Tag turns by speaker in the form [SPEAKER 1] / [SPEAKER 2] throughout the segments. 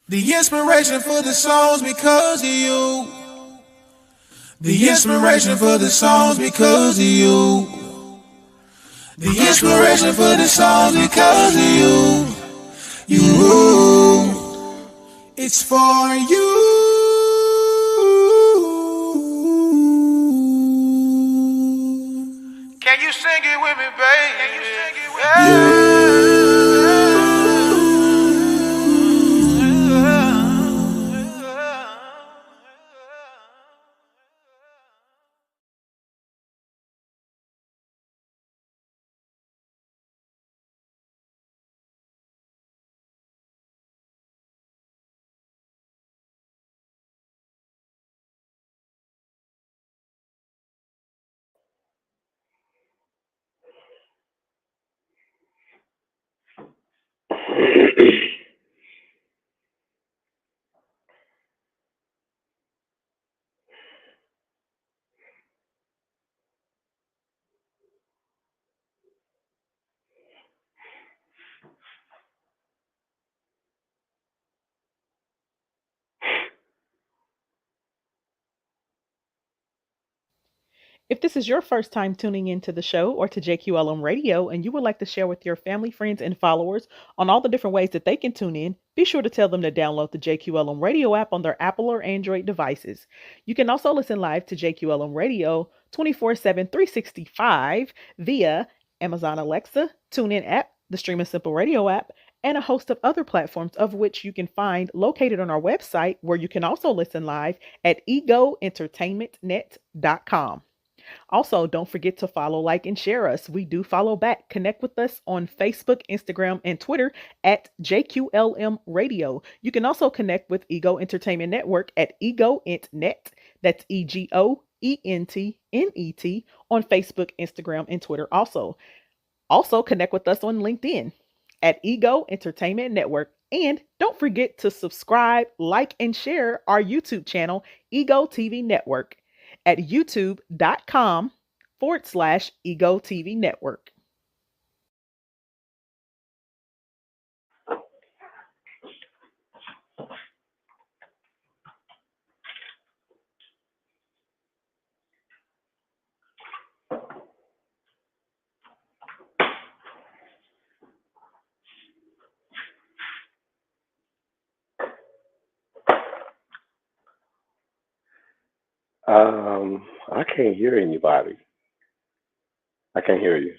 [SPEAKER 1] The inspiration for the songs because of you. The inspiration for the songs because of you. The inspiration for the songs because of you. You. It's for you. Can you sing it with me, baby? Can you sing it with me?
[SPEAKER 2] If this is your first time tuning into the show or to JQLM Radio and you would like to share with your family, friends, and followers on all the different ways that they can tune in, be sure to tell them to download the JQLM Radio app on their Apple or Android devices. You can also listen live to JQLM Radio 24/7, 365 via Amazon Alexa, TuneIn app, the Stream and Simple Radio app, and a host of other platforms of which you can find located on our website, where you can also listen live at egoentertainmentnet.com. Also, don't forget to follow, like, and share us. We do follow back. Connect with us on Facebook, Instagram, and Twitter at JQLM Radio. You can also connect with Ego Entertainment Network at EgoEntNet. That's EgoEntNet on Facebook, Instagram, and Twitter also. Also, connect with us on LinkedIn at Ego Entertainment Network. And don't forget to subscribe, like, and share our YouTube channel, Ego TV Network, at youtube.com/Ego TV Network.
[SPEAKER 3] I can't hear anybody. I can't hear you.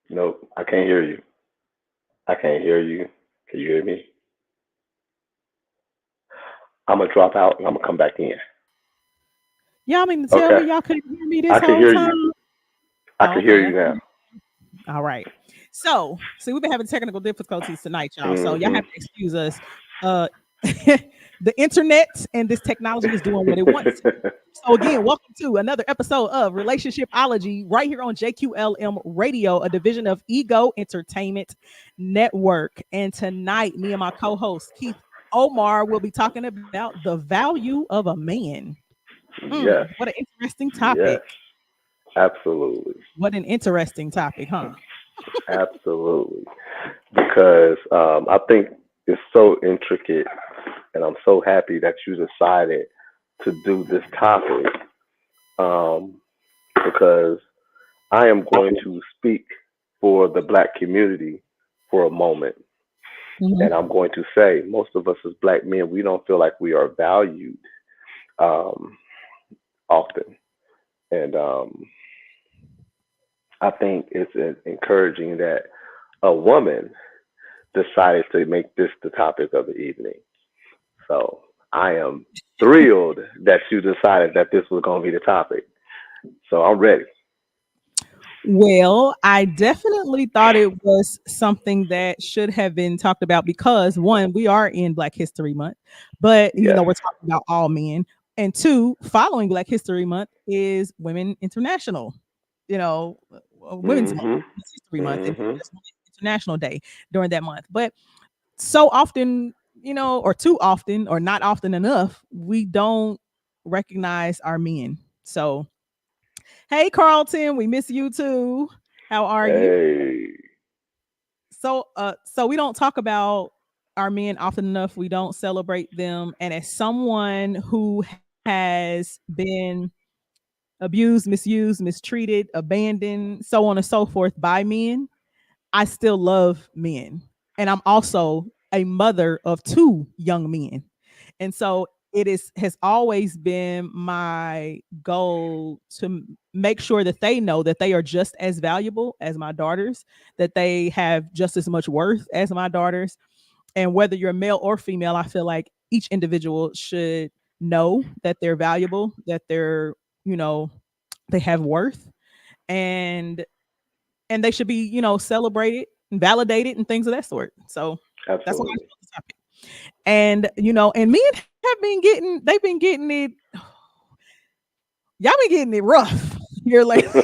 [SPEAKER 3] Nope, I can't hear you. I can't hear you. Can you hear me? I'm gonna drop out and I'm gonna come back in.
[SPEAKER 2] Y'all mean to tell
[SPEAKER 3] Okay,
[SPEAKER 2] me y'all couldn't hear me this
[SPEAKER 3] I can
[SPEAKER 2] whole
[SPEAKER 3] hear you.
[SPEAKER 2] time?
[SPEAKER 3] I
[SPEAKER 2] Oh,
[SPEAKER 3] can hear
[SPEAKER 2] okay.
[SPEAKER 3] you now.
[SPEAKER 2] All right. So, see, we've been having technical difficulties tonight, y'all. So, y'all
[SPEAKER 3] Hmm.
[SPEAKER 2] have to excuse us. Uh, the internet and this technology is doing what it wants. So again, welcome to another episode of Relationshipology right here on JQLM Radio, a division of Ego Entertainment Network. And tonight, me and my co-host Keith Omar will be talking about the value of a man.
[SPEAKER 3] Yes,
[SPEAKER 2] What an interesting
[SPEAKER 3] yes,
[SPEAKER 2] topic.
[SPEAKER 3] absolutely,
[SPEAKER 2] What an interesting topic, huh?
[SPEAKER 3] absolutely. Because I think it's so intricate, and I'm so happy that you decided to do this topic. Um, because I am going to speak for the black community for a moment. And
[SPEAKER 2] Mhm.
[SPEAKER 3] I'm going to say, most of us as black men, we don't feel like we are valued um, often. And I think it's encouraging that a woman decided to make this the topic of the evening. So I am thrilled that you decided that this was going to be the topic. So I'm ready.
[SPEAKER 2] Well, I definitely thought it was something that should have been talked about because one, we are in Black History Month, but
[SPEAKER 3] Yes.
[SPEAKER 2] we're talking about all men. And two, following Black History Month is Women International, Women's Month,
[SPEAKER 3] Mhm.
[SPEAKER 2] Women's History Month, and
[SPEAKER 3] Mhm.
[SPEAKER 2] that's Women's International Day during that month. But so often, or too often, or not often enough, we don't recognize our men. So Hey, Carlton, we miss you too. How are you?
[SPEAKER 3] Hey.
[SPEAKER 2] So we don't talk about our men often enough. We don't celebrate them. And as someone who has been abused, misused, mistreated, abandoned, so on and so forth by men, I still love men. And I'm also a mother of two young men. And so it is has always been my goal to make sure that they know that they are just as valuable as my daughters, that they have just as much worth as my daughters. And whether you're male or female, I feel like each individual should know that they're valuable, that they're, you know, they have worth, and and they should be, celebrated and validated and things of that sort. So that's why I
[SPEAKER 3] Absolutely.
[SPEAKER 2] chose the topic. And and men they've been getting it. Y'all been getting it rough here lately.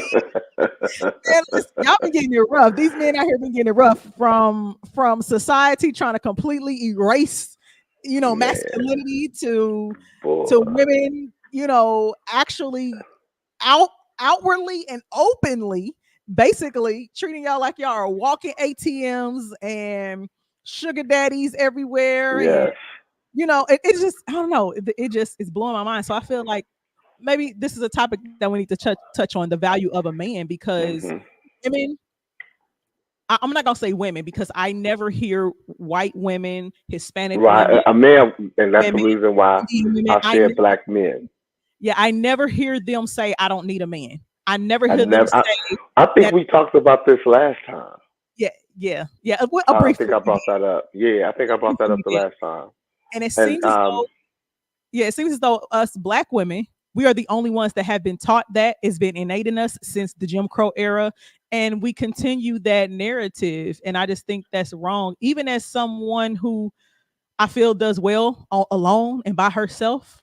[SPEAKER 2] Man, listen, y'all been getting it rough. These men out here been getting it rough from society trying to completely erase,
[SPEAKER 3] Man,
[SPEAKER 2] masculinity to
[SPEAKER 3] boy.
[SPEAKER 2] women, actually out outwardly and openly, basically treating y'all like y'all are walking ATMs and sugar daddies everywhere. And
[SPEAKER 3] Yes.
[SPEAKER 2] it just, I don't know, it just is blowing my mind. So I feel like maybe this is a topic that we need to touch on, the value of a man, because
[SPEAKER 3] Hmm.
[SPEAKER 2] women, I'm not gonna say women, because I never hear white women, Hispanic women,
[SPEAKER 3] Right. A man, and that's the
[SPEAKER 2] women,
[SPEAKER 3] reason why
[SPEAKER 2] Indian women.
[SPEAKER 3] I said black men.
[SPEAKER 2] Yeah, I never hear them say I don't need a man. I never
[SPEAKER 3] I
[SPEAKER 2] hear them
[SPEAKER 3] never.
[SPEAKER 2] say
[SPEAKER 3] I think
[SPEAKER 2] that.
[SPEAKER 3] we talked about this last time.
[SPEAKER 2] Yeah, yeah, yeah.
[SPEAKER 3] I think
[SPEAKER 2] Briefly,
[SPEAKER 3] I brought that up. Yeah, I think I brought that
[SPEAKER 2] briefly
[SPEAKER 3] up
[SPEAKER 2] we
[SPEAKER 3] the
[SPEAKER 2] did.
[SPEAKER 3] last time.
[SPEAKER 2] And it
[SPEAKER 3] And
[SPEAKER 2] seems as though, yeah, it seems as though us black women, we are the only ones that have been taught that. It's been innate in us since the Jim Crow era, and we continue that narrative. And I just think that's wrong. Even as someone who I feel does well alone and by herself,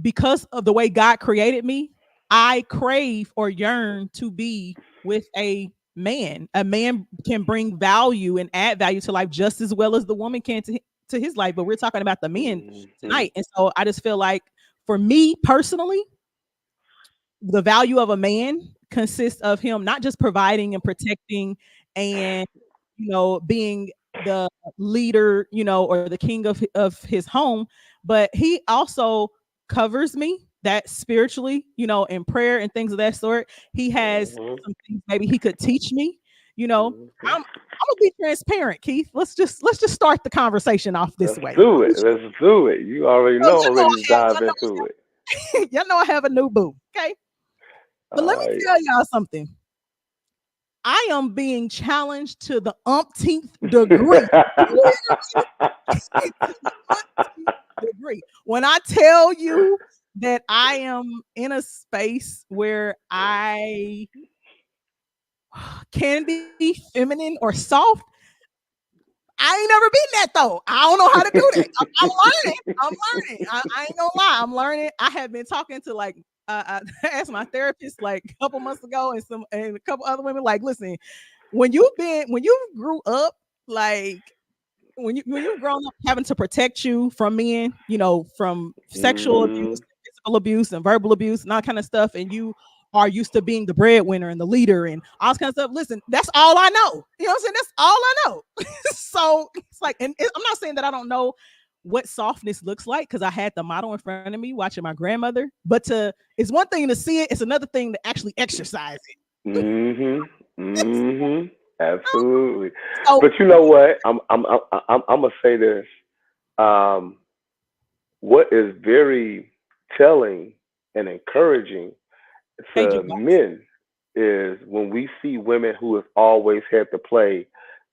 [SPEAKER 2] because of the way God created me, I crave or yearn to be with a man. A man can bring value and add value to life just as well as the woman can to his life. But we're talking about the men
[SPEAKER 3] hmm
[SPEAKER 2] tonight. And so I just feel like, for me personally, the value of a man consists of him not just providing and protecting and being the leader, or the king of his home, but he also covers me that spiritually, in prayer and things of that sort. He has
[SPEAKER 3] hmm
[SPEAKER 2] some things maybe he could teach me.
[SPEAKER 3] hmm
[SPEAKER 2] I'm gonna be transparent, Keith. Let's just start the conversation off this
[SPEAKER 3] Let's
[SPEAKER 2] way.
[SPEAKER 3] do it. Let's do it. You already
[SPEAKER 2] So
[SPEAKER 3] know I'm ready to dive into it.
[SPEAKER 2] y'all know I have a new boo. Okay. But let
[SPEAKER 3] All
[SPEAKER 2] me
[SPEAKER 3] right.
[SPEAKER 2] tell y'all something. I am being challenged to the umpteenth degree. Literally to the umpteenth degree. When I tell you that I am in a space where I can be feminine or soft, I ain't never been that though. I don't know how to do that. I'm learning. I'm learning. I ain't gonna lie. I'm learning. I have been talking to, like, I asked my therapist like a couple months ago, and a couple other women, like, listen, when you grew up, like, when you've grown up having to protect you from men, from sexual abuse,
[SPEAKER 3] hmm
[SPEAKER 2] physical abuse, and verbal abuse, and all kind of stuff, and you are used to being the breadwinner and the leader and all this kind of stuff. Listen, that's all I know. You know what I'm saying? That's all I know. So it's like, and I'm not saying that I don't know what softness looks like, because I had the model in front of me watching my grandmother. But it's one thing to see it; it's another thing to actually exercise it.
[SPEAKER 3] hmm hmm Absolutely.
[SPEAKER 2] So,
[SPEAKER 3] But you know what? I'm gonna say this. Um, what is very telling and encouraging to
[SPEAKER 2] Agent Boss.
[SPEAKER 3] men is when we see women who have always had to play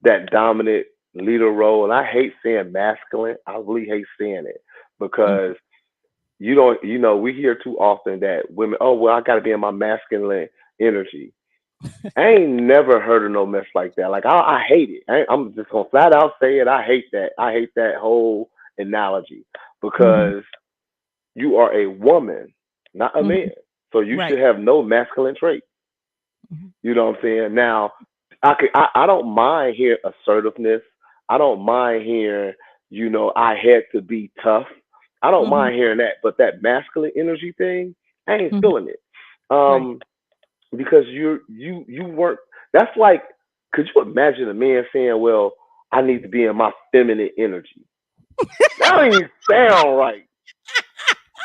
[SPEAKER 3] that dominant leader role. And I hate saying masculine. I really hate saying it
[SPEAKER 2] Mhm,
[SPEAKER 3] because you don't, we hear too often that women, oh, well, I got to be in my masculine energy. I ain't never heard of no mess like that. Like I hate it. I'm just gonna flat out say it. I hate that. I hate that whole analogy
[SPEAKER 2] mhm,
[SPEAKER 3] because you are a woman, not a man.
[SPEAKER 2] mhm.
[SPEAKER 3] So you
[SPEAKER 2] Right.
[SPEAKER 3] should have no masculine trait.
[SPEAKER 2] Mhm,
[SPEAKER 3] You know what I'm saying? Now, I don't mind hearing assertiveness. I don't mind hearing, I had to be tough. I don't
[SPEAKER 2] mhm,
[SPEAKER 3] mind hearing that. But that masculine energy thing, I ain't
[SPEAKER 2] mhm,
[SPEAKER 3] feeling it.
[SPEAKER 2] Right.
[SPEAKER 3] Um, because you weren't. That's like, could you imagine a man saying, "Well, I need to be in my feminine energy"? That don't even sound right.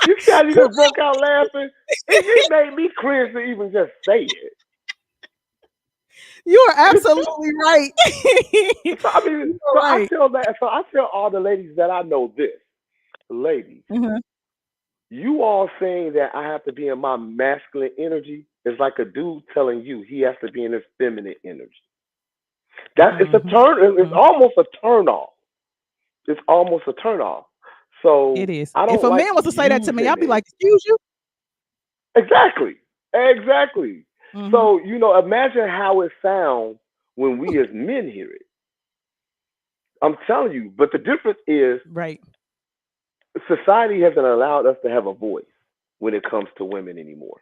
[SPEAKER 3] You see how you just broke out laughing? It made me cringe to even just say it.
[SPEAKER 2] You are absolutely right.
[SPEAKER 3] So I mean,
[SPEAKER 2] You're
[SPEAKER 3] so I
[SPEAKER 2] right.
[SPEAKER 3] tell that. So I tell all the ladies that I know this, ladies,
[SPEAKER 2] Mhm.
[SPEAKER 3] you all saying that I have to be in my masculine energy is like a dude telling you he has to be in his feminine energy. That it's a
[SPEAKER 2] Mhm.
[SPEAKER 3] turn. It's almost a turn off. It's almost a turn off.
[SPEAKER 2] It
[SPEAKER 3] So
[SPEAKER 2] is.
[SPEAKER 3] I
[SPEAKER 2] If
[SPEAKER 3] don't
[SPEAKER 2] a
[SPEAKER 3] like
[SPEAKER 2] man was to say that to me,
[SPEAKER 3] using
[SPEAKER 2] I'd be
[SPEAKER 3] it.
[SPEAKER 2] like, "Excuse you."
[SPEAKER 3] Exactly. Exactly.
[SPEAKER 2] Mhm.
[SPEAKER 3] So imagine how it sounds when we as men hear it. I'm telling you. But the difference is
[SPEAKER 2] Right.
[SPEAKER 3] society hasn't allowed us to have a voice when it comes to women anymore.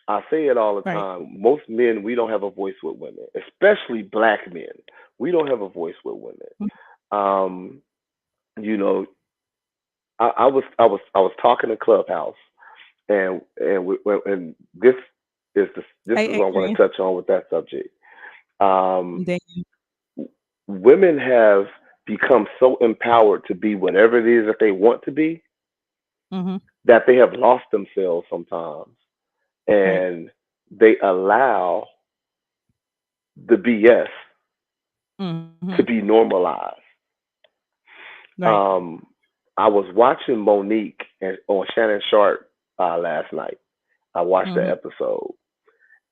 [SPEAKER 3] I say it all the
[SPEAKER 2] Right.
[SPEAKER 3] time. Most men, we don't have a voice with women, especially black men. We don't have a voice with women. Um, you know, I was talking to Clubhouse, and this
[SPEAKER 2] Hey,
[SPEAKER 3] is what I want
[SPEAKER 2] Adrian.
[SPEAKER 3] to touch on with that subject. Um,
[SPEAKER 2] Then
[SPEAKER 3] women have become so empowered to be whatever it is that they want to be
[SPEAKER 2] mhm.
[SPEAKER 3] that they have lost themselves sometimes,
[SPEAKER 2] Right.
[SPEAKER 3] and they allow the BS
[SPEAKER 2] Mhm.
[SPEAKER 3] to be normalized.
[SPEAKER 2] Right.
[SPEAKER 3] Um, I was watching Monique on Shannon Sharp last night. I watched the
[SPEAKER 2] Mhm.
[SPEAKER 3] episode,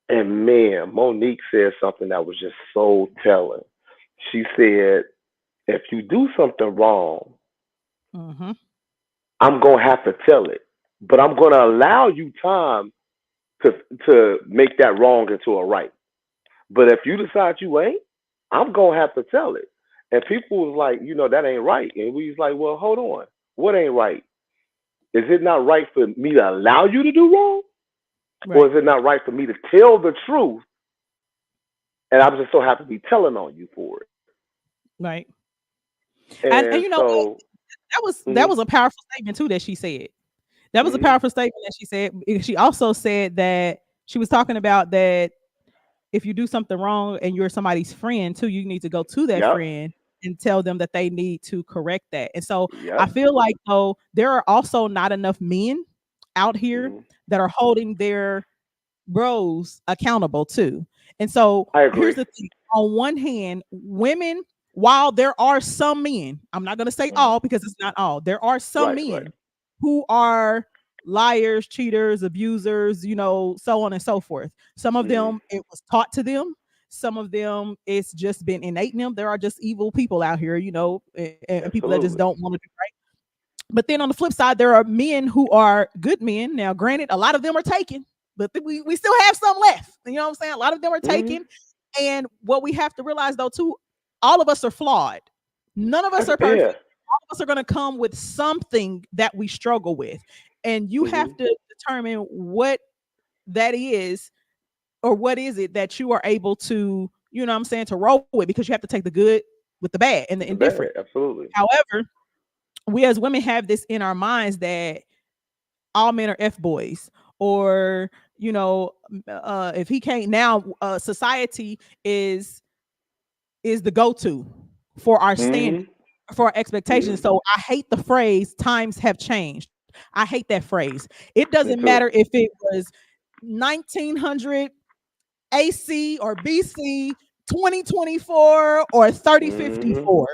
[SPEAKER 3] and man, Monique said something that was just so telling. She said, "If you do something wrong,
[SPEAKER 2] Mhm.
[SPEAKER 3] I'm gonna have to tell it, but I'm gonna allow you time to make that wrong into a right. But if you decide you ain't, I'm gonna have to tell it." And people was like, that ain't right. And we was like, well, hold on. What ain't right? Is it not right for me to allow you to do wrong? Or
[SPEAKER 2] Right.
[SPEAKER 3] is it not right for me to tell the truth and I'm just so happy to be telling on you for it?
[SPEAKER 2] Right. And
[SPEAKER 3] And
[SPEAKER 2] you know what?
[SPEAKER 3] so,
[SPEAKER 2] That
[SPEAKER 3] mhm,
[SPEAKER 2] was a powerful statement too that she said. That was a
[SPEAKER 3] mhm,
[SPEAKER 2] powerful statement that she said. She also said that she was talking about that if you do something wrong and you're somebody's friend too, you need to go to that
[SPEAKER 3] yep,
[SPEAKER 2] friend and tell them that they need to correct that. And so I
[SPEAKER 3] yep,
[SPEAKER 2] feel like though there are also not enough men out here
[SPEAKER 3] mhm.
[SPEAKER 2] that are holding their bros accountable too. And so
[SPEAKER 3] I
[SPEAKER 2] here's
[SPEAKER 3] agree.
[SPEAKER 2] the thing. On one hand, women, while there are some men, I'm not going to say
[SPEAKER 3] Mhm.
[SPEAKER 2] all because it's not all. There are some
[SPEAKER 3] Right, right.
[SPEAKER 2] men who are liars, cheaters, abusers, so on and so forth. Some of
[SPEAKER 3] Mhm.
[SPEAKER 2] them it was taught to them. Some of them it's just been innate in them. There are just evil people out here, and people that just
[SPEAKER 3] Absolutely.
[SPEAKER 2] don't want to do right. But then on the flip side, there are men who are good men. Now, granted, a lot of them are taken, but we still have some left. You know what I'm saying? A lot of them are
[SPEAKER 3] Mhm.
[SPEAKER 2] taken. And what we have to realize though, too, all of us are flawed. None of us are
[SPEAKER 3] Yeah.
[SPEAKER 2] perfect. All of us are going to come with something that we struggle with. And you have
[SPEAKER 3] Mhm.
[SPEAKER 2] to determine what that is, or what is it that you are able to, what I'm saying, to roll with, because you have to take the good with the bad and the
[SPEAKER 3] The
[SPEAKER 2] indifferent.
[SPEAKER 3] bad. Absolutely.
[SPEAKER 2] However, we as women have this in our minds that all men are F boys, or if he can't now, society is the go-to for our standard,
[SPEAKER 3] Mhm.
[SPEAKER 2] for our expectations.
[SPEAKER 3] Mhm.
[SPEAKER 2] So I hate the phrase times have changed. I hate that phrase. It
[SPEAKER 3] Me
[SPEAKER 2] doesn't
[SPEAKER 3] too.
[SPEAKER 2] matter if it was 1900 AC or BC, 2024 or
[SPEAKER 3] Mhm.
[SPEAKER 2] 3054.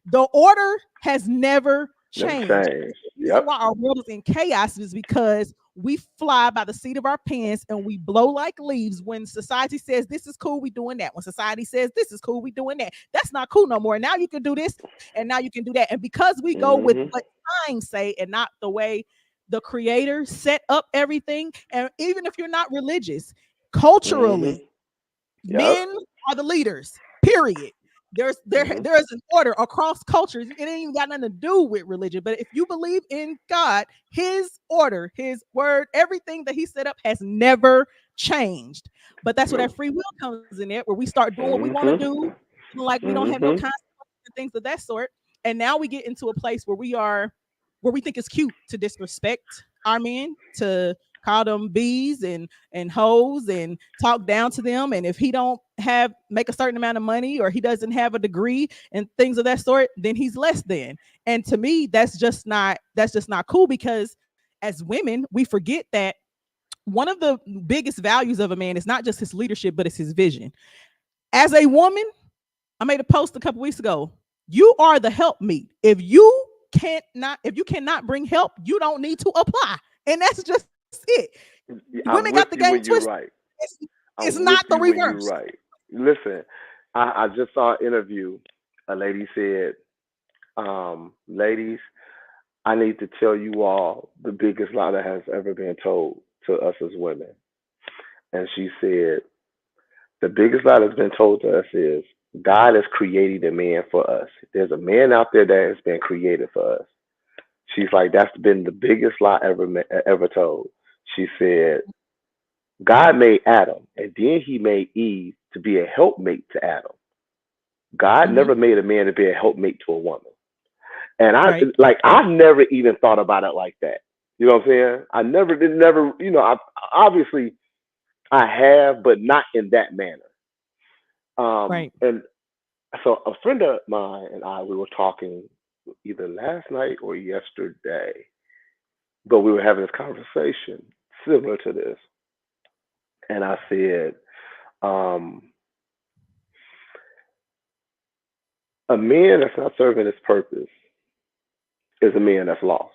[SPEAKER 2] The order has never
[SPEAKER 3] Never
[SPEAKER 2] changed. And
[SPEAKER 3] changed.
[SPEAKER 2] the reason
[SPEAKER 3] Yep.
[SPEAKER 2] why our world is in chaos is because we fly by the seat of our pants and we blow like leaves. When society says this is cool, we doing that. When society says this is cool, we doing that. That's not cool no more. Now you can do this and now you can do that. And because we go with
[SPEAKER 3] Mhm.
[SPEAKER 2] what time say and not the way the creator set up everything, and even if you're not religious,
[SPEAKER 3] Mhm.
[SPEAKER 2] culturally,
[SPEAKER 3] Yep.
[SPEAKER 2] men are the leaders. Period.
[SPEAKER 3] Mhm.
[SPEAKER 2] There is an order across cultures. It ain't even got nothing to do with religion. But if you believe in God, His order, His word, everything that He set up has never changed. But that's where
[SPEAKER 3] No.
[SPEAKER 2] that free will comes in there, where we start doing what we want to
[SPEAKER 3] Mhm.
[SPEAKER 2] do, like we don't have no
[SPEAKER 3] Mhm.
[SPEAKER 2] consequences and things of that sort. And now we get into a place where we think it's cute to disrespect our men, to call them bees and hoes and talk down to them. And if he don't have make a certain amount of money or he doesn't have a degree and things of that sort, then he's less than. And to me, that's just not cool, because as women, we forget that one of the biggest values of a man is not just his leadership, but it's his vision. As a woman, I made a post a couple weeks ago. You are the help meet. If you cannot bring help, you don't need to apply. And that's just it. Women got
[SPEAKER 3] I'm
[SPEAKER 2] the
[SPEAKER 3] with
[SPEAKER 2] game
[SPEAKER 3] you when
[SPEAKER 2] twisted.
[SPEAKER 3] you're right.
[SPEAKER 2] It's
[SPEAKER 3] I'm
[SPEAKER 2] not
[SPEAKER 3] with
[SPEAKER 2] the
[SPEAKER 3] you when you're
[SPEAKER 2] reverse.
[SPEAKER 3] right. Listen, I just saw an interview. A lady said, ladies, I need to tell you all the biggest lie that has ever been told to us as women. And she said, the biggest lie that's been told to us is God has created a man for us. There's a man out there that has been created for us. She's like, that's been the biggest lie ever told. She said, God made Adam, and then he made Eve to be a helpmate to Adam. God
[SPEAKER 2] Hmm.
[SPEAKER 3] never made a man to be a helpmate to a woman. And I
[SPEAKER 2] Right.
[SPEAKER 3] like I've never even thought about it like that. You know what I'm saying? I never did never, I obviously I have, but not in that manner.
[SPEAKER 2] Right.
[SPEAKER 3] And so a friend of mine and I, we were talking either last night or yesterday, but we were having this conversation similar to this. And I said, um, a man that's not serving his purpose is a man that's lost.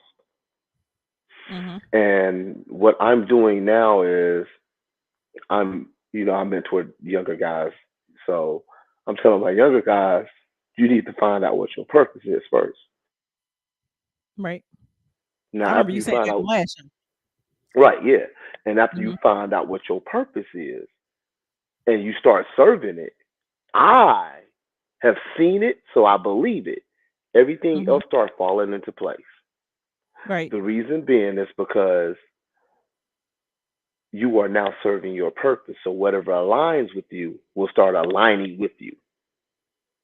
[SPEAKER 2] Hmm.
[SPEAKER 3] And what I'm doing now is I mentor younger guys. So I'm telling my younger guys, you need to find out what your purpose is first.
[SPEAKER 2] Right. I
[SPEAKER 3] Now,
[SPEAKER 2] remember
[SPEAKER 3] after
[SPEAKER 2] you
[SPEAKER 3] you
[SPEAKER 2] saying
[SPEAKER 3] find
[SPEAKER 2] that
[SPEAKER 3] out,
[SPEAKER 2] last year.
[SPEAKER 3] right, yeah. And after you
[SPEAKER 2] Hmm.
[SPEAKER 3] find out what your purpose is and you start serving it, I have seen it, so I believe it. Everything
[SPEAKER 2] Hmm.
[SPEAKER 3] else starts falling into place.
[SPEAKER 2] Right.
[SPEAKER 3] The reason being is because you are now serving your purpose. So whatever aligns with you will start aligning with you.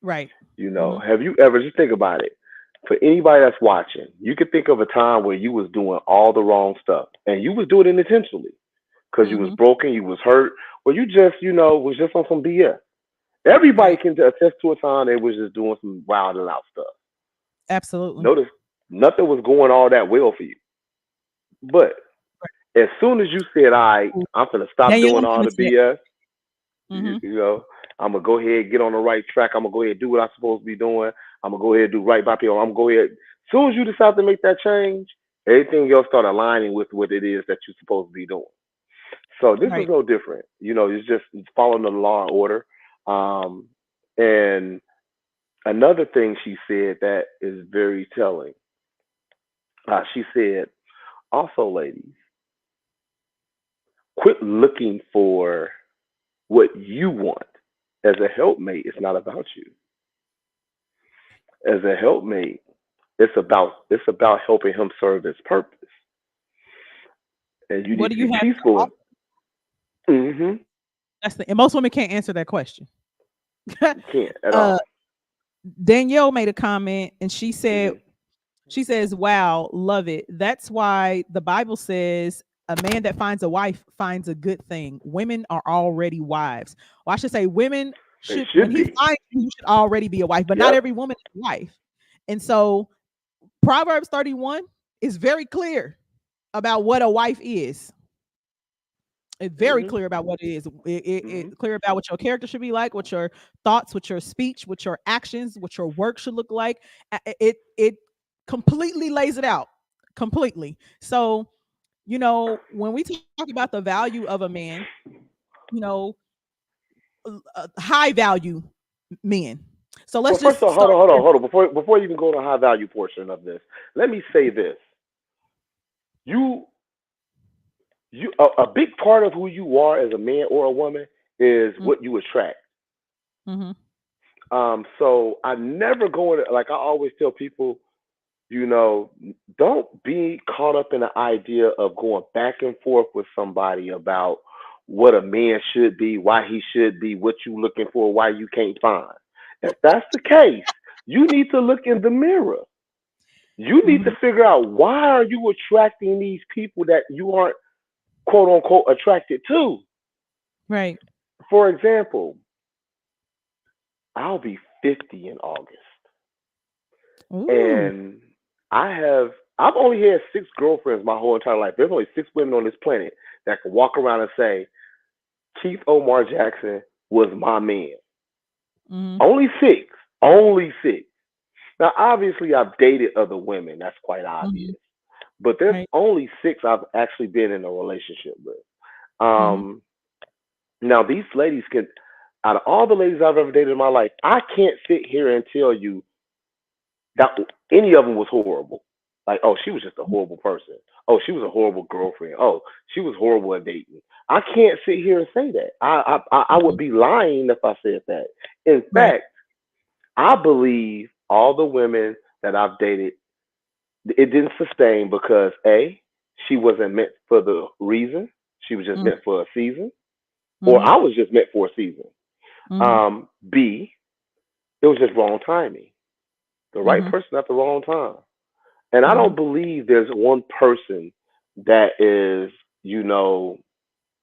[SPEAKER 2] Right. Hmm.
[SPEAKER 3] Have you ever just think about it? For anybody that's watching, you could think of a time where you was doing all the wrong stuff and you was doing it intentionally because you was
[SPEAKER 2] Hmm.
[SPEAKER 3] broken, you was hurt, or you just, was just on some BS. Everybody
[SPEAKER 2] Right.
[SPEAKER 3] can attest to a time they was just doing some wild and out stuff.
[SPEAKER 2] Absolutely.
[SPEAKER 3] Notice nothing was going all that well for you. But as soon as you said, all right,
[SPEAKER 2] Right.
[SPEAKER 3] I'm gonna stop
[SPEAKER 2] Danielle,
[SPEAKER 3] doing
[SPEAKER 2] I'm
[SPEAKER 3] all
[SPEAKER 2] coming
[SPEAKER 3] the
[SPEAKER 2] to that.
[SPEAKER 3] BS, you,
[SPEAKER 2] Hmm.
[SPEAKER 3] you know, I'm gonna go ahead, get on the right track. I'm gonna go ahead and do what I'm supposed to be doing. I'm gonna go ahead and do right by people. I'm gonna go ahead. As soon as you decide to make that change, everything else start aligning with what it is that you're supposed to be doing. So this is
[SPEAKER 2] Right.
[SPEAKER 3] no different. It's following the law and order. Um, and another thing she said that is very telling. She said, also, ladies, quit looking for what you want. As a helpmate, it's not about you. As a helpmate, it's about helping him serve his purpose, and you
[SPEAKER 2] What
[SPEAKER 3] need
[SPEAKER 2] do
[SPEAKER 3] to
[SPEAKER 2] you
[SPEAKER 3] be
[SPEAKER 2] have to
[SPEAKER 3] peaceful.
[SPEAKER 2] offer?
[SPEAKER 3] Mm-hmm.
[SPEAKER 2] And most women can't answer that question.
[SPEAKER 3] You can't at
[SPEAKER 2] uh,
[SPEAKER 3] all.
[SPEAKER 2] Danielle made a comment and
[SPEAKER 3] Mm-hmm.
[SPEAKER 2] she says, wow, love it. That's why the Bible says a man that finds a wife finds a good thing. Women are already wives. Or I should say, women
[SPEAKER 3] They
[SPEAKER 2] should, when
[SPEAKER 3] should
[SPEAKER 2] he
[SPEAKER 3] be.
[SPEAKER 2] finds you, you should already be a wife, but not
[SPEAKER 3] Yep.
[SPEAKER 2] every woman is a wife. And so Proverbs 31 is very clear about what a wife is. It's very
[SPEAKER 3] Mm-hmm.
[SPEAKER 2] clear about what it is.
[SPEAKER 3] Mm-hmm.
[SPEAKER 2] It's clear about what your character should be like, what your thoughts, what your speech, what your actions, what your work should look like. It completely lays it out completely. So when we talk about the value of a man, you know, high value men. So let's
[SPEAKER 3] Well, first of
[SPEAKER 2] just
[SPEAKER 3] all, hold
[SPEAKER 2] start
[SPEAKER 3] on, hold on,
[SPEAKER 2] there.
[SPEAKER 3] hold on. Before you even go to the high value portion of this, let me say this: you a big part of who you are as a man or a woman is
[SPEAKER 2] Mm,
[SPEAKER 3] what you attract.
[SPEAKER 2] mhm,
[SPEAKER 3] So I never go in like I always tell people, you know, don't be caught up in the idea of going back and forth with somebody about what a man should be, why he should be, what you looking for, why you can't find. If that's the case, you need to look in the mirror. You need to
[SPEAKER 2] mhm,
[SPEAKER 3] figure out why are you attracting these people that you aren't. quote unquote attracted to.
[SPEAKER 2] Right.
[SPEAKER 3] For example, I'll be 50 in August,
[SPEAKER 2] Ooh.
[SPEAKER 3] and I've only had six girlfriends my whole entire life. There's only six women on this planet that can walk around and say Keith Omar Jackson was my man.
[SPEAKER 2] Mm-hmm.
[SPEAKER 3] Only six. Only six. Now, obviously, I've dated other women. That's quite
[SPEAKER 2] Mm-hmm.
[SPEAKER 3] obvious. But there's
[SPEAKER 2] Right.
[SPEAKER 3] only six I've actually been in a relationship with.
[SPEAKER 2] Mm-hmm.
[SPEAKER 3] Um, Now, these ladies can, out of all the ladies I've ever dated in my life, I can't sit here and tell you that any of them was horrible. Like, oh, she was just a horrible person. Oh, she was a horrible girlfriend. Oh, she was horrible at dating. I can't sit here and say that. I would
[SPEAKER 2] Mm-hmm.
[SPEAKER 3] be lying if I said that. In
[SPEAKER 2] Right.
[SPEAKER 3] fact, I believe all the women that I've dated, it didn't sustain because A, she wasn't meant for the reason. She was just meant for a season, or
[SPEAKER 2] Mm-hmm.
[SPEAKER 3] I was just meant for a season.
[SPEAKER 2] Mm-hmm.
[SPEAKER 3] B, it was just wrong timing. The right
[SPEAKER 2] Mm-hmm.
[SPEAKER 3] person at the wrong time. And I
[SPEAKER 2] Mm-hmm.
[SPEAKER 3] don't believe there's one person that is, you know,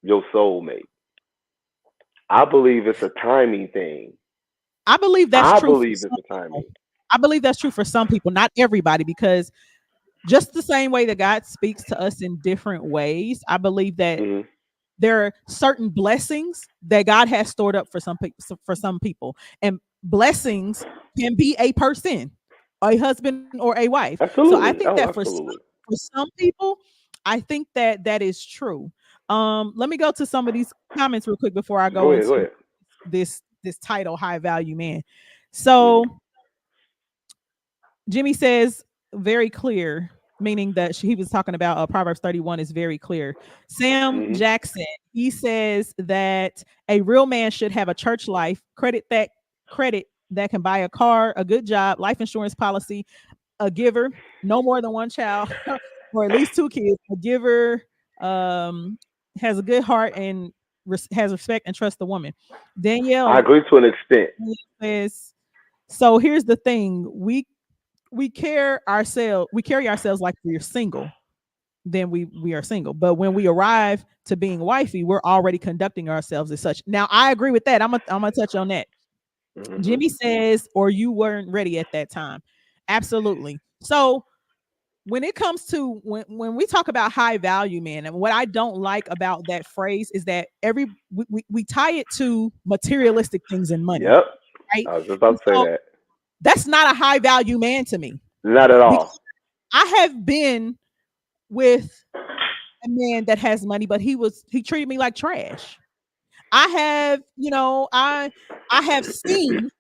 [SPEAKER 3] your soulmate. I believe it's a timing thing.
[SPEAKER 2] I believe that's
[SPEAKER 3] I
[SPEAKER 2] true for
[SPEAKER 3] believe it's
[SPEAKER 2] some
[SPEAKER 3] a
[SPEAKER 2] people.
[SPEAKER 3] timing.
[SPEAKER 2] I believe that's true for some people, not everybody, because just the same way that God speaks to us in different ways, I believe that
[SPEAKER 3] Hmm.
[SPEAKER 2] there are certain blessings that God has stored up for some people, and blessings can be a person, a husband or a wife. So I think
[SPEAKER 3] Absolutely.
[SPEAKER 2] that
[SPEAKER 3] Oh, absolutely.
[SPEAKER 2] for some people, I think that that is true. Let me go to some of these comments real quick before I go
[SPEAKER 3] Go ahead. Go
[SPEAKER 2] into
[SPEAKER 3] ahead.
[SPEAKER 2] this title, high value man.
[SPEAKER 3] Hmm.
[SPEAKER 2] So Jimmy says very clear, meaning that he was talking about Proverbs 31 is very clear. Sam
[SPEAKER 3] Hmm.
[SPEAKER 2] Jackson, he says that a real man should have a church life, credit that can buy a car, a good job, life insurance policy, a giver, no more than one child, or at least two kids. A giver um, has a good heart and has respect and trust the woman.
[SPEAKER 3] I
[SPEAKER 2] Danielle
[SPEAKER 3] agree to an extent.
[SPEAKER 2] says, so here's the thing. We carry ourselves like we're single, then we are single, but when we arrive to being wifey, we're already conducting ourselves as such. Now I agree with that. I'm gonna touch on that.
[SPEAKER 3] Hmm.
[SPEAKER 2] Jimmy says, or you weren't ready at that time. Absolutely. So when it comes to when we talk about high value man, and what I don't like about that phrase is that we tie it to materialistic things and money,
[SPEAKER 3] Yep.
[SPEAKER 2] right?
[SPEAKER 3] I was just about
[SPEAKER 2] And
[SPEAKER 3] to say
[SPEAKER 2] so
[SPEAKER 3] that.
[SPEAKER 2] that's not a high value man to me,
[SPEAKER 3] Not at
[SPEAKER 2] because
[SPEAKER 3] all.
[SPEAKER 2] I have been with a man that has money, but he treated me like trash. I have, I have seen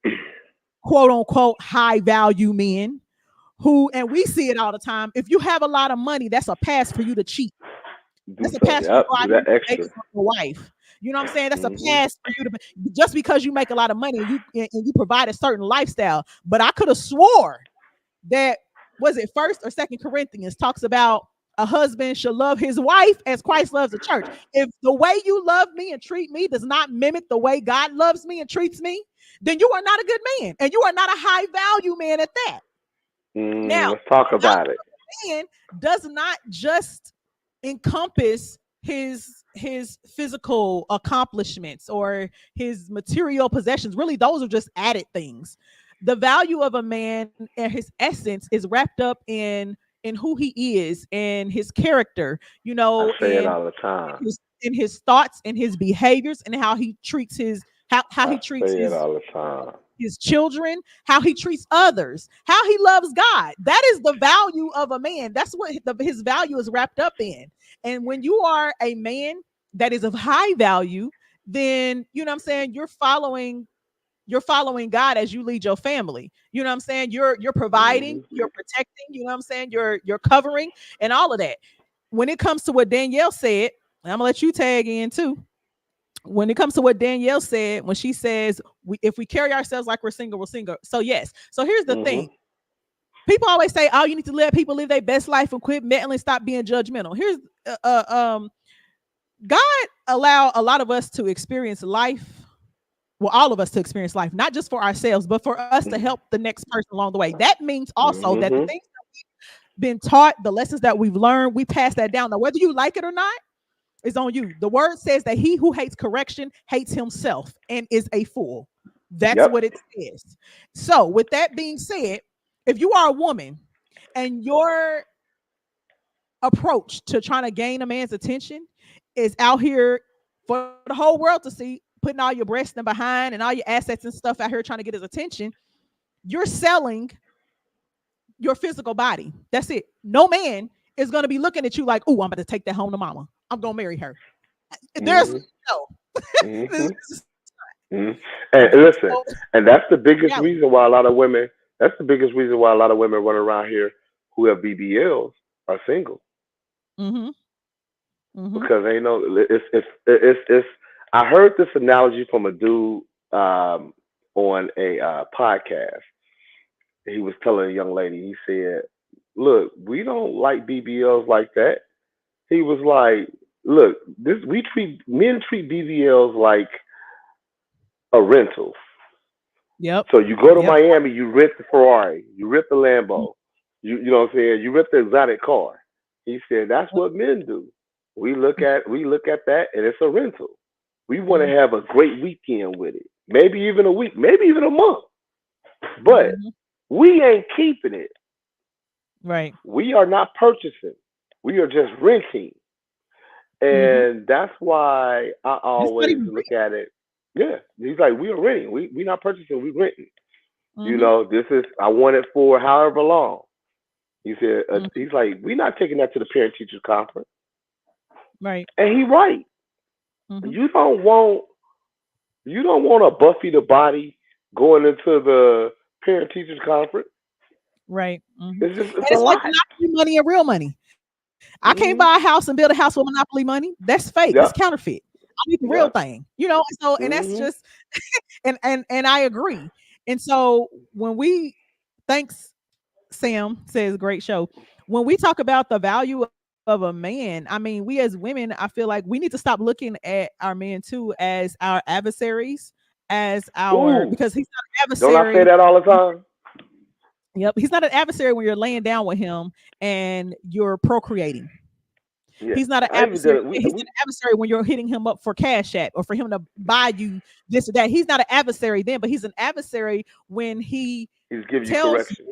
[SPEAKER 2] quote unquote high value men who, and we see it all the time. If you have a lot of money, that's a pass for you to cheat.
[SPEAKER 3] Do
[SPEAKER 2] That's a
[SPEAKER 3] so.
[SPEAKER 2] pass for you to
[SPEAKER 3] Yep.
[SPEAKER 2] go
[SPEAKER 3] Do
[SPEAKER 2] out here
[SPEAKER 3] that
[SPEAKER 2] and be
[SPEAKER 3] extra.
[SPEAKER 2] based on your wife. You know what I'm saying? That's a
[SPEAKER 3] Hmm.
[SPEAKER 2] pass for you to just because you make a lot of money and you provide a certain lifestyle. But I could have swore that, was it First or Second Corinthians talks about a husband should love his wife as Christ loves the church. If the way you love me and treat me does not mimic the way God loves me and treats me, then you are not a good man, and you are not a high value man at that. Now,
[SPEAKER 3] Let's talk
[SPEAKER 2] value
[SPEAKER 3] about it.
[SPEAKER 2] man does not just encompass his physical accomplishments or his material possessions. Really, those are just added things. The value of a man and his essence is wrapped up in who he is and his character,
[SPEAKER 3] I say it
[SPEAKER 2] and
[SPEAKER 3] all the time.
[SPEAKER 2] in his thoughts and his behaviors and how he treats how
[SPEAKER 3] I
[SPEAKER 2] he treats
[SPEAKER 3] say it all the time.
[SPEAKER 2] his children, how he treats others, how he loves God. That is the value of a man. That's what his value is wrapped up in. And when you are a man that is of high value, then you know what I'm saying, you're following God as you lead your family. You know what I'm saying? You're providing,
[SPEAKER 3] Hmm.
[SPEAKER 2] you're protecting, you know what I'm saying? You're covering and all of that. When it comes to what Danielle said, I'm gonna let you tag in too. When it comes to what Danielle said, when she says if we carry ourselves like we're single, we're single. So yes. So here's the
[SPEAKER 3] Hmm.
[SPEAKER 2] thing. People always say, "Oh, you need to let people live their best life and quit meddling, stop being judgmental." Here's God allow a lot of us to experience life. Well, all of us to experience life, not just for ourselves, but for us to help the next person along the way. That means also that the
[SPEAKER 3] Hmm.
[SPEAKER 2] things been taught, the lessons that we've learned, we pass that down. Now, whether you like it or not, It's on you. The word says that he who hates correction hates himself and is a fool. That's
[SPEAKER 3] Yep.
[SPEAKER 2] what it says. So, with that being said, if you are a woman and your approach to trying to gain a man's attention is out here for the whole world to see, putting all your breasts and behind and all your assets and stuff out here trying to get his attention, you're selling your physical body. That's it. No man is going to be looking at you like, oh, I'm about to take that home to mama. I'm going to marry her. There's
[SPEAKER 3] Hmm.
[SPEAKER 2] no.
[SPEAKER 3] Hmm.
[SPEAKER 2] This
[SPEAKER 3] Hmm. And listen,
[SPEAKER 2] so
[SPEAKER 3] and that's the biggest
[SPEAKER 2] reality.
[SPEAKER 3] reason why a lot of women. That's the biggest reason why a lot of women run around here who have BBLs are single
[SPEAKER 2] Mm-hmm. Mm-hmm.
[SPEAKER 3] because they know it's. I heard this analogy from a dude on a podcast. He was telling a young lady. He said, "Look, we don't like BBLs like that." He was like, "Look, this we treat men treat BBLs like a rental.
[SPEAKER 2] Yep.
[SPEAKER 3] So you go to
[SPEAKER 2] Yep.
[SPEAKER 3] Miami, you rent the Ferrari, you rent the Lambo, you know what I'm saying, you rent the exotic car." He said that's what men do. We look at that and it's a rental. We want to have a great weekend with it. Maybe even a week, maybe even a month. But
[SPEAKER 2] Mm-hmm.
[SPEAKER 3] we ain't keeping it.
[SPEAKER 2] Right.
[SPEAKER 3] We are not purchasing. We are just renting.
[SPEAKER 2] Mm-hmm.
[SPEAKER 3] And that's why I
[SPEAKER 2] It's not
[SPEAKER 3] always
[SPEAKER 2] even
[SPEAKER 3] look at it. Yeah. He's like, we are renting. We not purchasing, we renting.
[SPEAKER 2] real.
[SPEAKER 3] You
[SPEAKER 2] Mm-hmm.
[SPEAKER 3] know, this is I want it for however long. He said
[SPEAKER 2] Mm-hmm.
[SPEAKER 3] he's like, we're not taking that to the parent teachers conference.
[SPEAKER 2] Right.
[SPEAKER 3] And he right.
[SPEAKER 2] Mm-hmm.
[SPEAKER 3] You don't want a Buffy the body going into the parent teachers conference.
[SPEAKER 2] Right. Mm-hmm.
[SPEAKER 3] It's
[SPEAKER 2] And
[SPEAKER 3] a
[SPEAKER 2] it's like
[SPEAKER 3] lot.
[SPEAKER 2] monopoly money and real money. I can't buy a
[SPEAKER 3] Hmm.
[SPEAKER 2] house and build a house with monopoly money. That's fake. It's
[SPEAKER 3] Yep.
[SPEAKER 2] counterfeit. I need the real
[SPEAKER 3] Yep.
[SPEAKER 2] thing. So and that's
[SPEAKER 3] Hmm.
[SPEAKER 2] just and I agree. And so when we thanks Sam says great show. When we talk about the value of a man, I mean, we as women, I feel like we need to stop looking at our men too as our adversaries, as our
[SPEAKER 3] Ooh.
[SPEAKER 2] because he's not an
[SPEAKER 3] Don't I say
[SPEAKER 2] adversary.
[SPEAKER 3] that all the time?
[SPEAKER 2] Yep, he's not an adversary when you're laying down with him and you're procreating.
[SPEAKER 3] Yeah.
[SPEAKER 2] He's not an
[SPEAKER 3] I even
[SPEAKER 2] adversary.
[SPEAKER 3] did it.
[SPEAKER 2] He's not an adversary when you're hitting him up for Cash App or for him to buy you this or that. He's not an adversary then, but he's an adversary when he
[SPEAKER 3] He's giving you
[SPEAKER 2] tells
[SPEAKER 3] correction.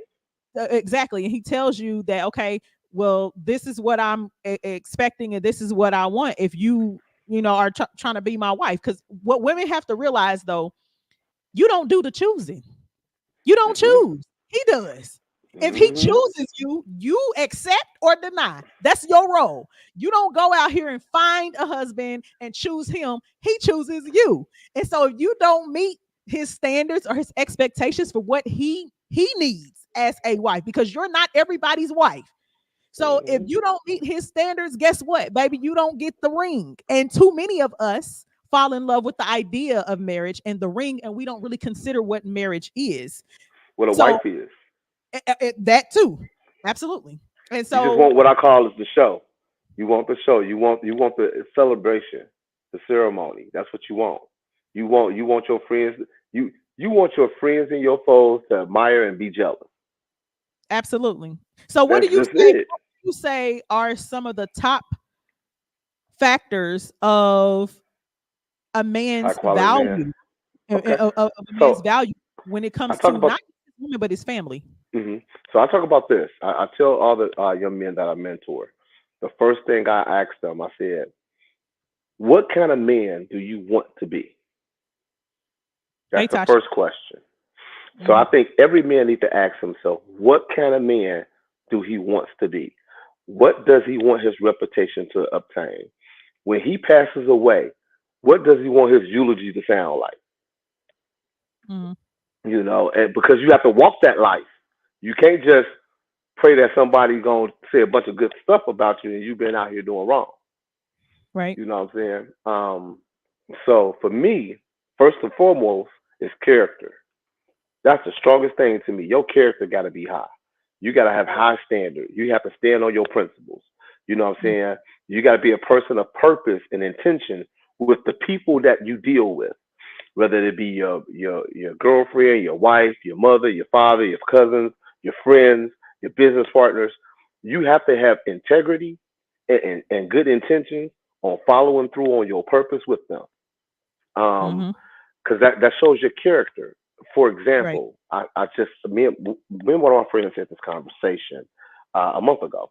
[SPEAKER 2] exactly, and he tells you that okay, well, this is what I'm expecting, and this is what I want. If you are trying to be my wife, because what women have to realize though, you don't do the choosing. You don't
[SPEAKER 3] Hmm.
[SPEAKER 2] choose. He does. If he
[SPEAKER 3] Hmm.
[SPEAKER 2] chooses you, you accept or deny. That's your role. You don't go out here and find a husband and choose him. He chooses you. And so if you don't meet his standards or his expectations for what he needs as a wife, because you're not everybody's wife. So if
[SPEAKER 3] Hmm.
[SPEAKER 2] you don't meet his standards, guess what, baby? You don't get the ring. And too many of us fall in love with the idea of marriage and the ring, and we don't really consider what marriage is.
[SPEAKER 3] What a
[SPEAKER 2] So
[SPEAKER 3] wife is.
[SPEAKER 2] that too, absolutely. And
[SPEAKER 3] You just
[SPEAKER 2] so,
[SPEAKER 3] want what I call is the show. You want the show. You want the celebration, the ceremony. That's what you want. You want your friends. You want your friends and your foes to admire and be jealous.
[SPEAKER 2] absolutely. So, what
[SPEAKER 3] That's
[SPEAKER 2] do you
[SPEAKER 3] just
[SPEAKER 2] say?
[SPEAKER 3] it.
[SPEAKER 2] What do you say are some of the top factors of a
[SPEAKER 3] High
[SPEAKER 2] man's
[SPEAKER 3] quality man.
[SPEAKER 2] value,
[SPEAKER 3] Okay.
[SPEAKER 2] of a man's
[SPEAKER 3] So
[SPEAKER 2] value when it
[SPEAKER 3] I
[SPEAKER 2] comes
[SPEAKER 3] talk
[SPEAKER 2] to
[SPEAKER 3] about.
[SPEAKER 2] not just his woman but his family?
[SPEAKER 3] Hmm. So I talk about this. I tell all the young men that I mentor. The first thing I ask them, I said, "What kind of man do you want to be?"
[SPEAKER 2] Hey,
[SPEAKER 3] That's the
[SPEAKER 2] Tasha.
[SPEAKER 3] first question. So
[SPEAKER 2] Hmm.
[SPEAKER 3] I think every man needs to ask himself, what kind of man do he wants to be? What does he want his reputation to obtain? When he passes away, what does he want his eulogy to sound like?
[SPEAKER 2] Hmm.
[SPEAKER 3] And because you have to walk that life. You can't just pray that somebody's gonna say a bunch of good stuff about you and you've been out here doing wrong.
[SPEAKER 2] Right.
[SPEAKER 3] You know what I'm saying? So for me, first and foremost, is character. That's the strongest thing to me. Your character got to be high. You got to have high standards. You have to stand on your principles. You know what I'm
[SPEAKER 2] Mm.
[SPEAKER 3] saying? You got to be a person of purpose and intention with the people that you deal with, whether it be your girlfriend, your wife, your mother, your father, your cousins, your friends, your business partners. You have to have integrity and good intentions on following through on your purpose with them.
[SPEAKER 2] Mm-hmm.
[SPEAKER 3] Because that shows your character. For
[SPEAKER 2] Right.
[SPEAKER 3] example, I just me and one of my friends had this conversation a month ago,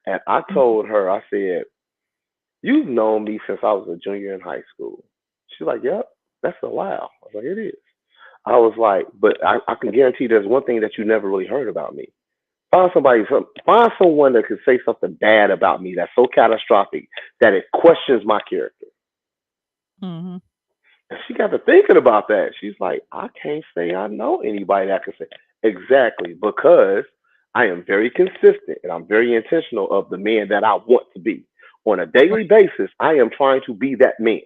[SPEAKER 3] and I
[SPEAKER 2] Mm-hmm.
[SPEAKER 3] told her, I said, "You've known me since I was a junior in high school." She's like, "Yep, that's a lie." I was like, "It is." I was like, "But I can guarantee there's one thing that you never really heard about me. Find someone that could say something bad about me that's so catastrophic that it questions my character."
[SPEAKER 2] Mm-hmm.
[SPEAKER 3] And she got to thinking about that. She's like, I can't say I know anybody that can say exactly because I am very consistent and I'm very intentional of the man that I want to be. On a daily
[SPEAKER 2] Right.
[SPEAKER 3] basis, I am trying to be that man.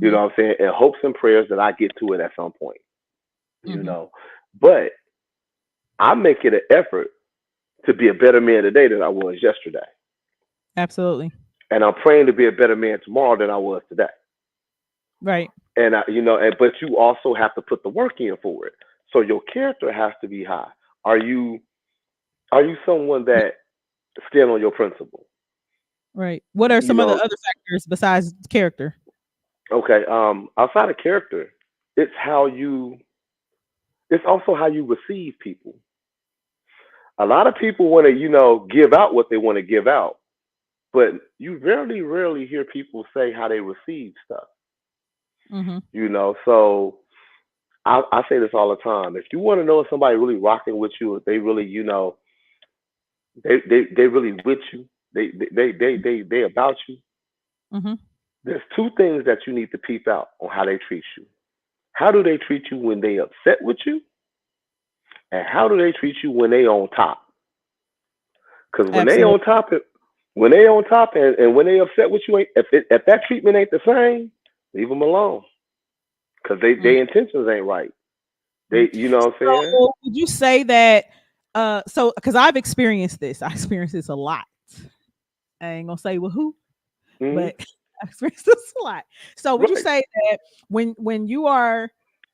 [SPEAKER 3] You
[SPEAKER 2] Mm-hmm.
[SPEAKER 3] know what I'm saying? In hopes and prayers that I get to it at some point. You
[SPEAKER 2] Mm-hmm.
[SPEAKER 3] know, but I make it an effort to be a better man today than I was yesterday,
[SPEAKER 2] Absolutely.
[SPEAKER 3] and I'm praying to be a better man tomorrow than I was today.
[SPEAKER 2] Right.
[SPEAKER 3] And but you also have to put the work in for it. So your character has to be high. Are you are you someone that stand on your principle?
[SPEAKER 2] Right. What are
[SPEAKER 3] You
[SPEAKER 2] some of the
[SPEAKER 3] know,
[SPEAKER 2] other factors besides character?
[SPEAKER 3] okay. Outside of character, it's how you. It's also how you receive people. A lot of people want to, give out what they want to give out, but you rarely hear people say how they receive stuff.
[SPEAKER 2] Mm-hmm.
[SPEAKER 3] So I say this all the time. If you want to know if somebody really rocking with you, if they really, they really with you. They about you.
[SPEAKER 2] Mm-hmm.
[SPEAKER 3] There's two things that you need to peep out on how they treat you. How do they treat you when they upset with you, and how do they treat you when they on top? Because
[SPEAKER 2] Absolutely.
[SPEAKER 3] when they on top and when they upset with you, if that treatment ain't the same, leave them alone. Because their intentions ain't right. They,
[SPEAKER 2] Mhm.
[SPEAKER 3] you know what I'm saying?
[SPEAKER 2] So would you say that so because I've experienced this, I experienced this a lot. I ain't gonna say with who,
[SPEAKER 3] Hmm.
[SPEAKER 2] but I experienced this a lot. So would you
[SPEAKER 3] Right.
[SPEAKER 2] say that when you are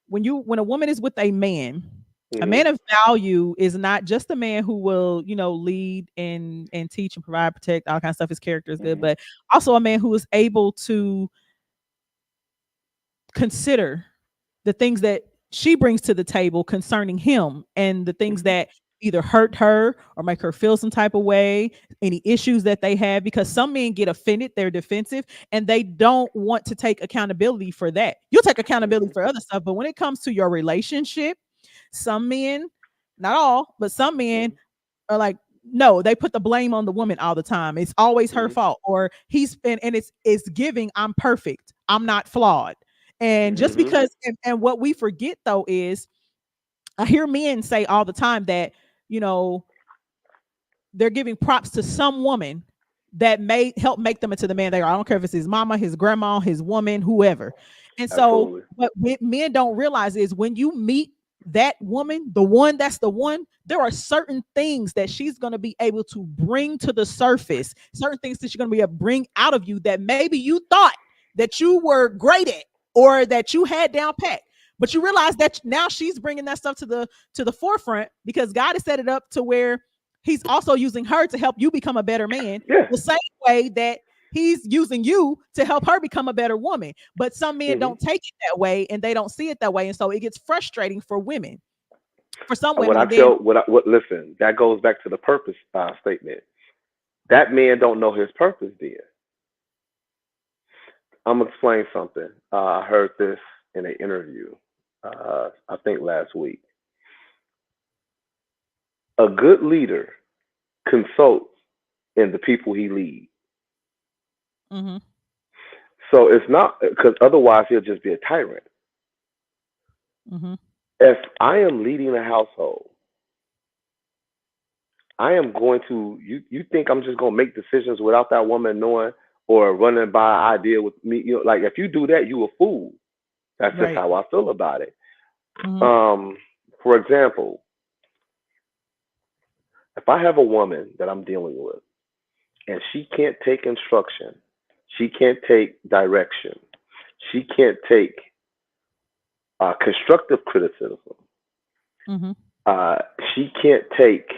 [SPEAKER 2] when a woman is with a
[SPEAKER 3] Hmm.
[SPEAKER 2] man of value is not just a man who will, lead and teach and provide, protect, all kind of stuff. His character is good,
[SPEAKER 3] Hmm.
[SPEAKER 2] but also a man who is able to consider the things that she brings to the table concerning him and the things
[SPEAKER 3] Hmm.
[SPEAKER 2] that either hurt her or make her feel some type of way, any issues that they have, because some men get offended, they're defensive, and they don't want to take accountability for that. You'll take accountability
[SPEAKER 3] Hmm.
[SPEAKER 2] for other stuff, but when it comes to your relationship, some men, not all, but some men
[SPEAKER 3] Hmm.
[SPEAKER 2] are like, no, they put the blame on the woman all the time. It's always her
[SPEAKER 3] Hmm.
[SPEAKER 2] fault, or and it's giving, I'm perfect, I'm not flawed. And just
[SPEAKER 3] Hmm.
[SPEAKER 2] because, and what we forget though is, I hear men say all the time that, you know, they're giving props to some woman that may help make them into the man they are. I don't care if it's his mama, his grandma, his woman, whoever. And so
[SPEAKER 3] Absolutely.
[SPEAKER 2] what men don't realize is when you meet that woman, the one that's the one, there are certain things that she's going to be able to bring to the surface, certain things that she's going to be able to bring out of you that maybe you thought that you were great at or that you had down pat. But you realize that now she's bringing that stuff to the forefront because God has set it up to where he's also using her to help you become a better man,
[SPEAKER 3] Yeah.
[SPEAKER 2] the same way that he's using you to help her become a better woman. But some men
[SPEAKER 3] Hmm.
[SPEAKER 2] don't take it that way and they don't see it that way. And so it gets frustrating for women, for some
[SPEAKER 3] What
[SPEAKER 2] women.
[SPEAKER 3] I
[SPEAKER 2] And then,
[SPEAKER 3] tell, what listen, that goes back to the purpose statement. That man don't know his purpose. Then I'm gonna explain something. I heard this in an interview, I think last week. A good leader consults in the people he leads.
[SPEAKER 2] mm-hmm,
[SPEAKER 3] So it's not because otherwise he'll just be a tyrant.
[SPEAKER 2] mm-hmm,
[SPEAKER 3] If I am leading a household, I am going to. You think I'm just gonna make decisions without that woman knowing or running by idea with me? Like if you do that, you a fool. That's just
[SPEAKER 2] right,
[SPEAKER 3] how I feel about it.
[SPEAKER 2] mm-hmm,
[SPEAKER 3] Um, for example, if I have a woman that I'm dealing with and she can't take instruction, she can't take direction, she can't take constructive criticism,
[SPEAKER 2] mm-hmm,
[SPEAKER 3] uh, she can't take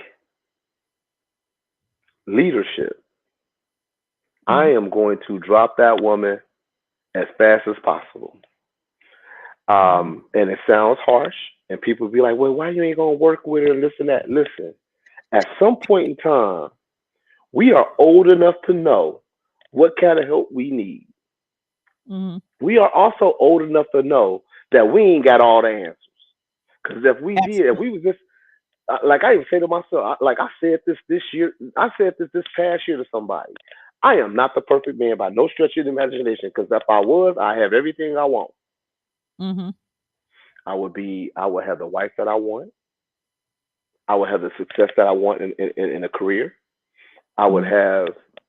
[SPEAKER 3] leadership, I am going to drop that woman as fast as possible.
[SPEAKER 2] Mhm.
[SPEAKER 3] And it sounds harsh, and people be like, "Well, why you ain't gonna work with her and this and that?" Listen, at some point in time, we are old enough to know what kind of help we need.
[SPEAKER 2] Mhm.
[SPEAKER 3] We are also old enough to know that we ain't got all the answers. Because if we did, if
[SPEAKER 2] Absolutely.
[SPEAKER 3] we was just like I even say to myself, like I said this year, I said this past year to somebody. I am not the perfect man by no stretch of the imagination. Because if I was, I have everything I want.
[SPEAKER 2] Mhm.
[SPEAKER 3] I would have the wife that I want. I would have the success that I want in a career.
[SPEAKER 2] Mhm.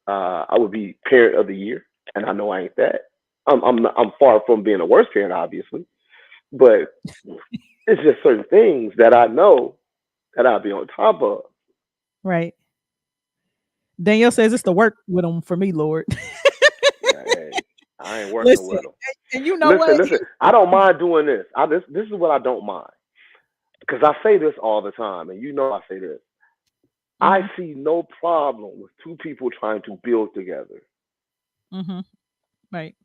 [SPEAKER 3] I would be parent of the year, and I know I ain't that. I'm far from being a worst parent, obviously, but it's just certain things that I know that I'll be on top of.
[SPEAKER 2] Right. Danielle says it's the work with them for me, Lord.
[SPEAKER 3] Hey, I ain't working
[SPEAKER 2] Listen,
[SPEAKER 3] with them.
[SPEAKER 2] and you know
[SPEAKER 3] Listen,
[SPEAKER 2] what?
[SPEAKER 3] listen. I don't mind doing this. This is what I don't mind because I say this all the time, and you know I say this. I
[SPEAKER 2] Mhm.
[SPEAKER 3] see no problem with two people trying to build together.
[SPEAKER 2] Mhm. Right.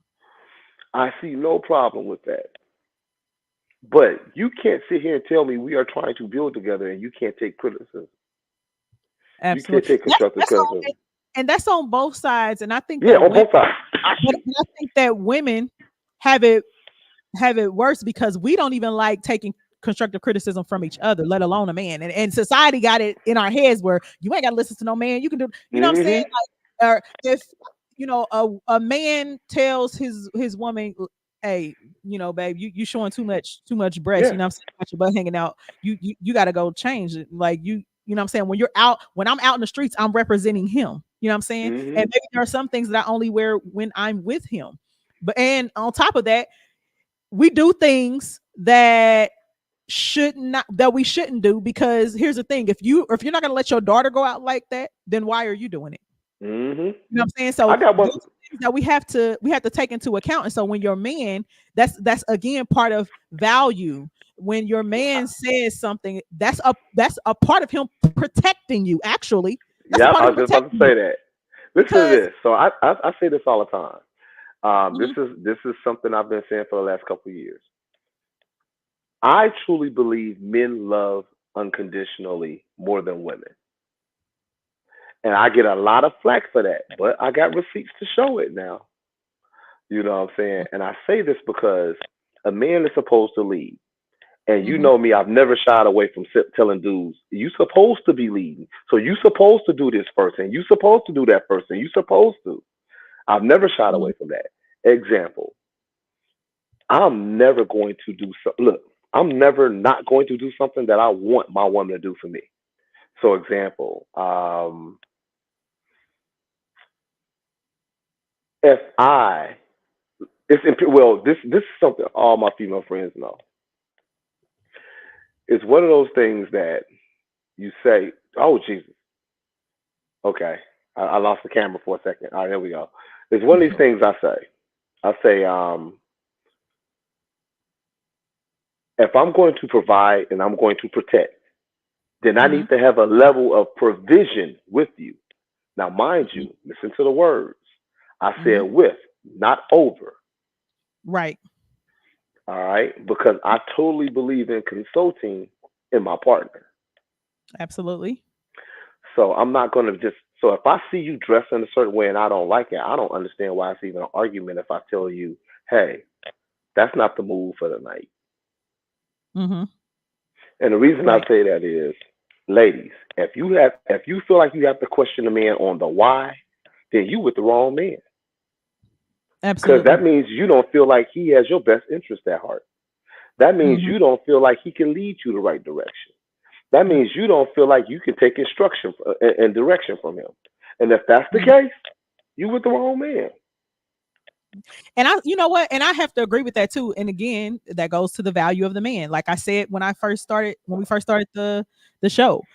[SPEAKER 3] I see no problem with that. But you can't sit here and tell me we are trying to build together and you can't take criticism. You can't
[SPEAKER 2] Absolutely.
[SPEAKER 3] take constructive
[SPEAKER 2] That's on,
[SPEAKER 3] criticism.
[SPEAKER 2] and that's on both sides. And I think
[SPEAKER 3] Yeah,
[SPEAKER 2] that
[SPEAKER 3] on
[SPEAKER 2] women,
[SPEAKER 3] both sides. I
[SPEAKER 2] but
[SPEAKER 3] see.
[SPEAKER 2] I think that women have it have it worse because we don't even like taking constructive criticism from each other, let alone a man. And society got it in our heads where you ain't got to listen to no man. You can do, you know what I'm saying?
[SPEAKER 3] Hmm.
[SPEAKER 2] Like, or if a man tells his woman, hey, babe, you showing too much breast.
[SPEAKER 3] Yeah.
[SPEAKER 2] You know what I'm saying? Got your butt hanging out. You got to go change it. Like you know what I'm saying? When I'm out in the streets, I'm representing him. You know what I'm saying?
[SPEAKER 3] Hmm.
[SPEAKER 2] And maybe there are some things that I only wear when I'm with him. But and on top of that, we do things that we shouldn't do because here's the thing: if you're not going to let your daughter go out like that, then why are you doing it?
[SPEAKER 3] Hmm.
[SPEAKER 2] You know what I'm saying? So
[SPEAKER 3] I got
[SPEAKER 2] those
[SPEAKER 3] one.
[SPEAKER 2] are things that we have to take into account. And so when your man, that's again part of value. When your man says something, that's a part of him protecting you. Actually, that's a
[SPEAKER 3] Yeah,
[SPEAKER 2] part
[SPEAKER 3] I
[SPEAKER 2] of
[SPEAKER 3] was
[SPEAKER 2] him
[SPEAKER 3] just about to
[SPEAKER 2] protecting you
[SPEAKER 3] say that. Listen to
[SPEAKER 2] because
[SPEAKER 3] this. So I say this all the time.
[SPEAKER 2] mhm,
[SPEAKER 3] This is something I've been saying for the last couple of years. I truly believe men love unconditionally more than women. And I get a lot of flack for that, but I got receipts to show it now. You know what I'm saying? And I say this because a man is supposed to lead. And you
[SPEAKER 2] mhm,
[SPEAKER 3] know me, I've never shied away from telling dudes, you supposed to be leading. So you supposed to do this first, and you supposed to do that first, and you supposed to. I've never shied
[SPEAKER 2] mhm,
[SPEAKER 3] away from that. Example, I'm never going to do so. Look, I'm never not going to do something that I want my woman to do for me. So example, if I, well, this is something all my female friends know. It's one of those things that you say, "Oh Jesus, okay." I lost the camera for a second. All right, here we go. It's one of these things I say. I say, if I'm going to provide and I'm going to protect, then I
[SPEAKER 2] mhm,
[SPEAKER 3] need to have a level of provision with you. Now, mind you, listen to the words. I said
[SPEAKER 2] mhm.
[SPEAKER 3] with, not over.
[SPEAKER 2] Right.
[SPEAKER 3] All right, because I totally believe in consulting in my partner.
[SPEAKER 2] Absolutely.
[SPEAKER 3] So I'm not going to just. So if I see you dressed in a certain way and I don't like it, I don't understand why it's even an argument if I tell you, hey, that's not the move for the night.
[SPEAKER 2] Mhm.
[SPEAKER 3] And the reason I
[SPEAKER 2] Right.
[SPEAKER 3] say that is, ladies, if you feel like you have to question a man on the why, then you with the wrong man. Because
[SPEAKER 2] Absolutely.
[SPEAKER 3] that means you don't feel like he has your best interest at heart. That means
[SPEAKER 2] Mhm.
[SPEAKER 3] you don't feel like he can lead you the right direction. That
[SPEAKER 2] Mm,
[SPEAKER 3] means you don't feel like you can take instruction and direction from him. And if that's the
[SPEAKER 2] mm.
[SPEAKER 3] case, you with the wrong man.
[SPEAKER 2] And you know what? And I have to agree with that too. And again, that goes to the value of the man. Like I said when we first started the show,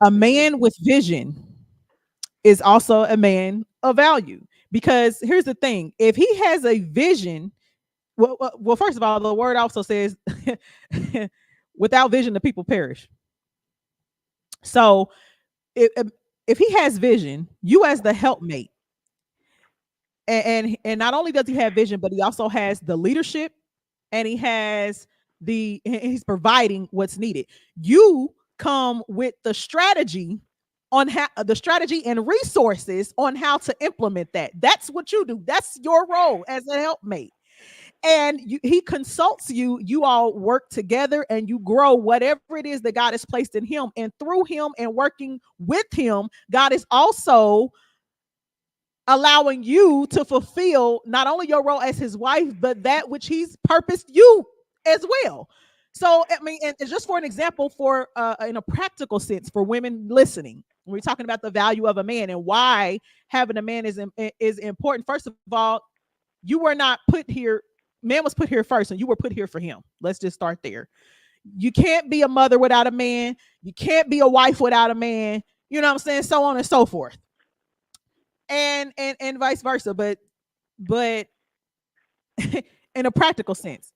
[SPEAKER 2] a
[SPEAKER 3] Hmm.
[SPEAKER 2] man with vision is also a man of value. Because here's the thing: if he has a vision, well, first of all, the word also says, "Without vision, the people perish." So if he has vision, you as the helpmate, And not only does he have vision, but he also has the leadership, and he's providing what's needed. You come with the strategy on how the strategy and resources on how to implement that. That's what you do. That's your role as a helpmate. And he consults you. You all work together and you grow whatever it is that God has placed in him. And through him and working with him, God is also allowing you to fulfill not only your role as his wife, but that which he's purposed you as well. So, I mean, and just for an example, for in a practical sense, for women listening, when we're talking about the value of a man and why having a man is important. First of all, you were not put here. Man was put here first, and you were put here for him. Let's just start there. You can't be a mother without a man. You can't be a wife without a man. You know what I'm saying? So on and so forth. And vice versa, but in a practical sense.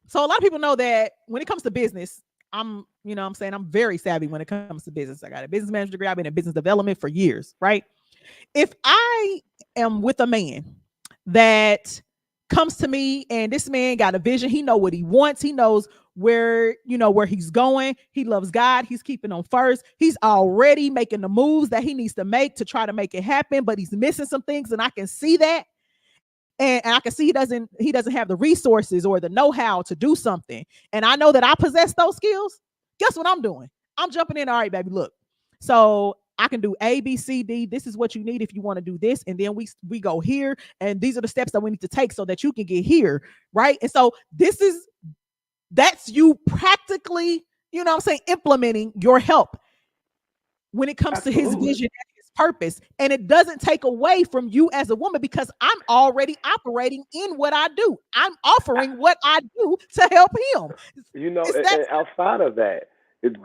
[SPEAKER 2] So a lot of people know that when it comes to business, I'm very savvy when it comes to business. I got a business management degree. I've been in business development for years, right? If I am with a man that comes to me and this man got a vision, he know what he wants, he knows where he's going, he loves God, he's keeping on first, he's already making the moves that he needs to make to try to make it happen, but he's missing some things, and I can see that, and I can see he doesn't have the resources or the know-how to do something, and I know that I possess those skills. Guess what I'm doing? I'm jumping in. All right, baby, look, so I can do A, B, C, D. This is what you need if you want to do this. And then we go here. And these are the steps that we need to take so that you can get here. Right. And so that's you practically, implementing your help when it comes
[SPEAKER 3] Absolutely.
[SPEAKER 2] to his vision and his purpose. And it doesn't take away from you as a woman, because I'm already operating in what I do. I'm offering what I do to help him.
[SPEAKER 3] And outside of that,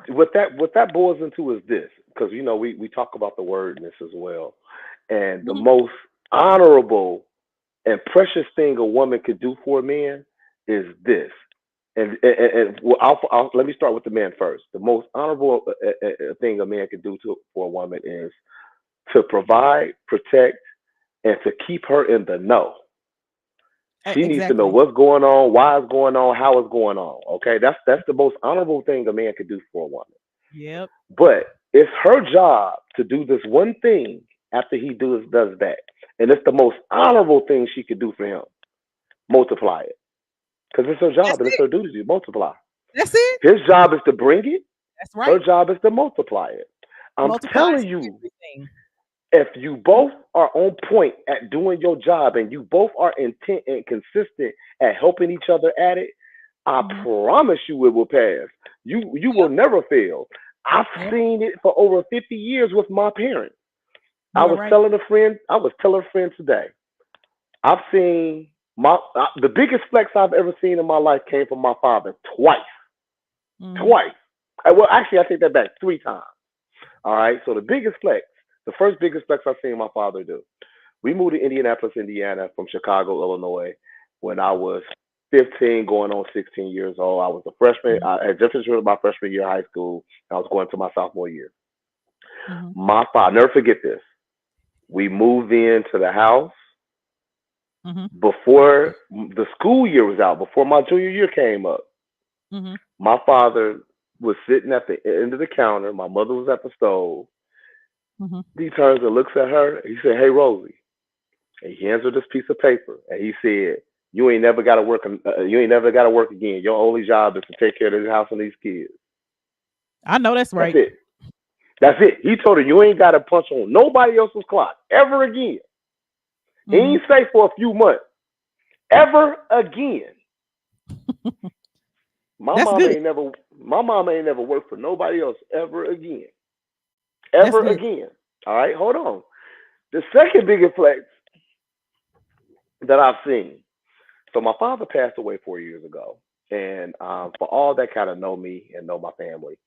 [SPEAKER 3] what that boils into is this, because we talk about the wordness as well, and the most honorable and precious thing a woman could do for a man is this. And let me start with the man first. The most honorable thing a man can do for a woman is to provide, protect, and to keep her in the know. She needs to know
[SPEAKER 2] Exactly.
[SPEAKER 3] what's going on, why it's going on, how it's going on. Okay, that's the most honorable thing a man could do for a woman.
[SPEAKER 2] Yep.
[SPEAKER 3] But it's her job to do this one thing after he does that, and it's the most honorable thing she could do for him. Multiply it, because it's her
[SPEAKER 2] That's
[SPEAKER 3] job and it's
[SPEAKER 2] it.
[SPEAKER 3] her duty to multiply.
[SPEAKER 2] That's it.
[SPEAKER 3] His job is to bring it.
[SPEAKER 2] That's
[SPEAKER 3] Her
[SPEAKER 2] right.
[SPEAKER 3] job is to multiply it. I'm
[SPEAKER 2] Multiplies
[SPEAKER 3] telling you,
[SPEAKER 2] everything.
[SPEAKER 3] if you both are on point at doing your job and you both are intent and consistent at helping each other at it, I
[SPEAKER 2] Mhm.
[SPEAKER 3] promise you it will pass. You will
[SPEAKER 2] Yep.
[SPEAKER 3] never fail. I've
[SPEAKER 2] Yep.
[SPEAKER 3] seen it for over 50 years with my parents. I
[SPEAKER 2] You are
[SPEAKER 3] was
[SPEAKER 2] right.
[SPEAKER 3] telling a friend, I was telling a friend today. I've seen the biggest flex I've ever seen in my life came from my father twice.
[SPEAKER 2] Mhm.
[SPEAKER 3] Twice. Well, actually, I take that back 3 times. All right. So the first biggest flex I've seen my father do. We moved to Indianapolis, Indiana from Chicago, Illinois when I was 15, going on 16 years old. I was a freshman.
[SPEAKER 2] Mhm.
[SPEAKER 3] I had just finished my freshman year of high school. I was going to my sophomore year.
[SPEAKER 2] Mhm.
[SPEAKER 3] My father, never forget this. We moved into the house
[SPEAKER 2] Mhm.
[SPEAKER 3] before the school year was out, before my junior year came up.
[SPEAKER 2] Mhm.
[SPEAKER 3] My father was sitting at the end of the counter. My mother was at the stove.
[SPEAKER 2] Mhm.
[SPEAKER 3] He turns and looks at her. He said, "Hey, Rosie." And he hands her this piece of paper, and he said, "You ain't never got to work. You ain't never got to work again. Your only job is to take care of this house and these kids.
[SPEAKER 2] I know that's
[SPEAKER 3] That's
[SPEAKER 2] right.
[SPEAKER 3] it. That's it." He told her, "You ain't got to punch on nobody else's clock ever again." He
[SPEAKER 2] Mhm.
[SPEAKER 3] ain't say for a few months, ever again. My
[SPEAKER 2] That's
[SPEAKER 3] mom
[SPEAKER 2] good.
[SPEAKER 3] ain't never. My mom ain't never worked for nobody else ever again.
[SPEAKER 2] That's
[SPEAKER 3] Ever
[SPEAKER 2] good.
[SPEAKER 3] again. All right, hold on. The second biggest flex that I've seen. So my father passed away 4 years ago, and for all that kind of know me and know my family,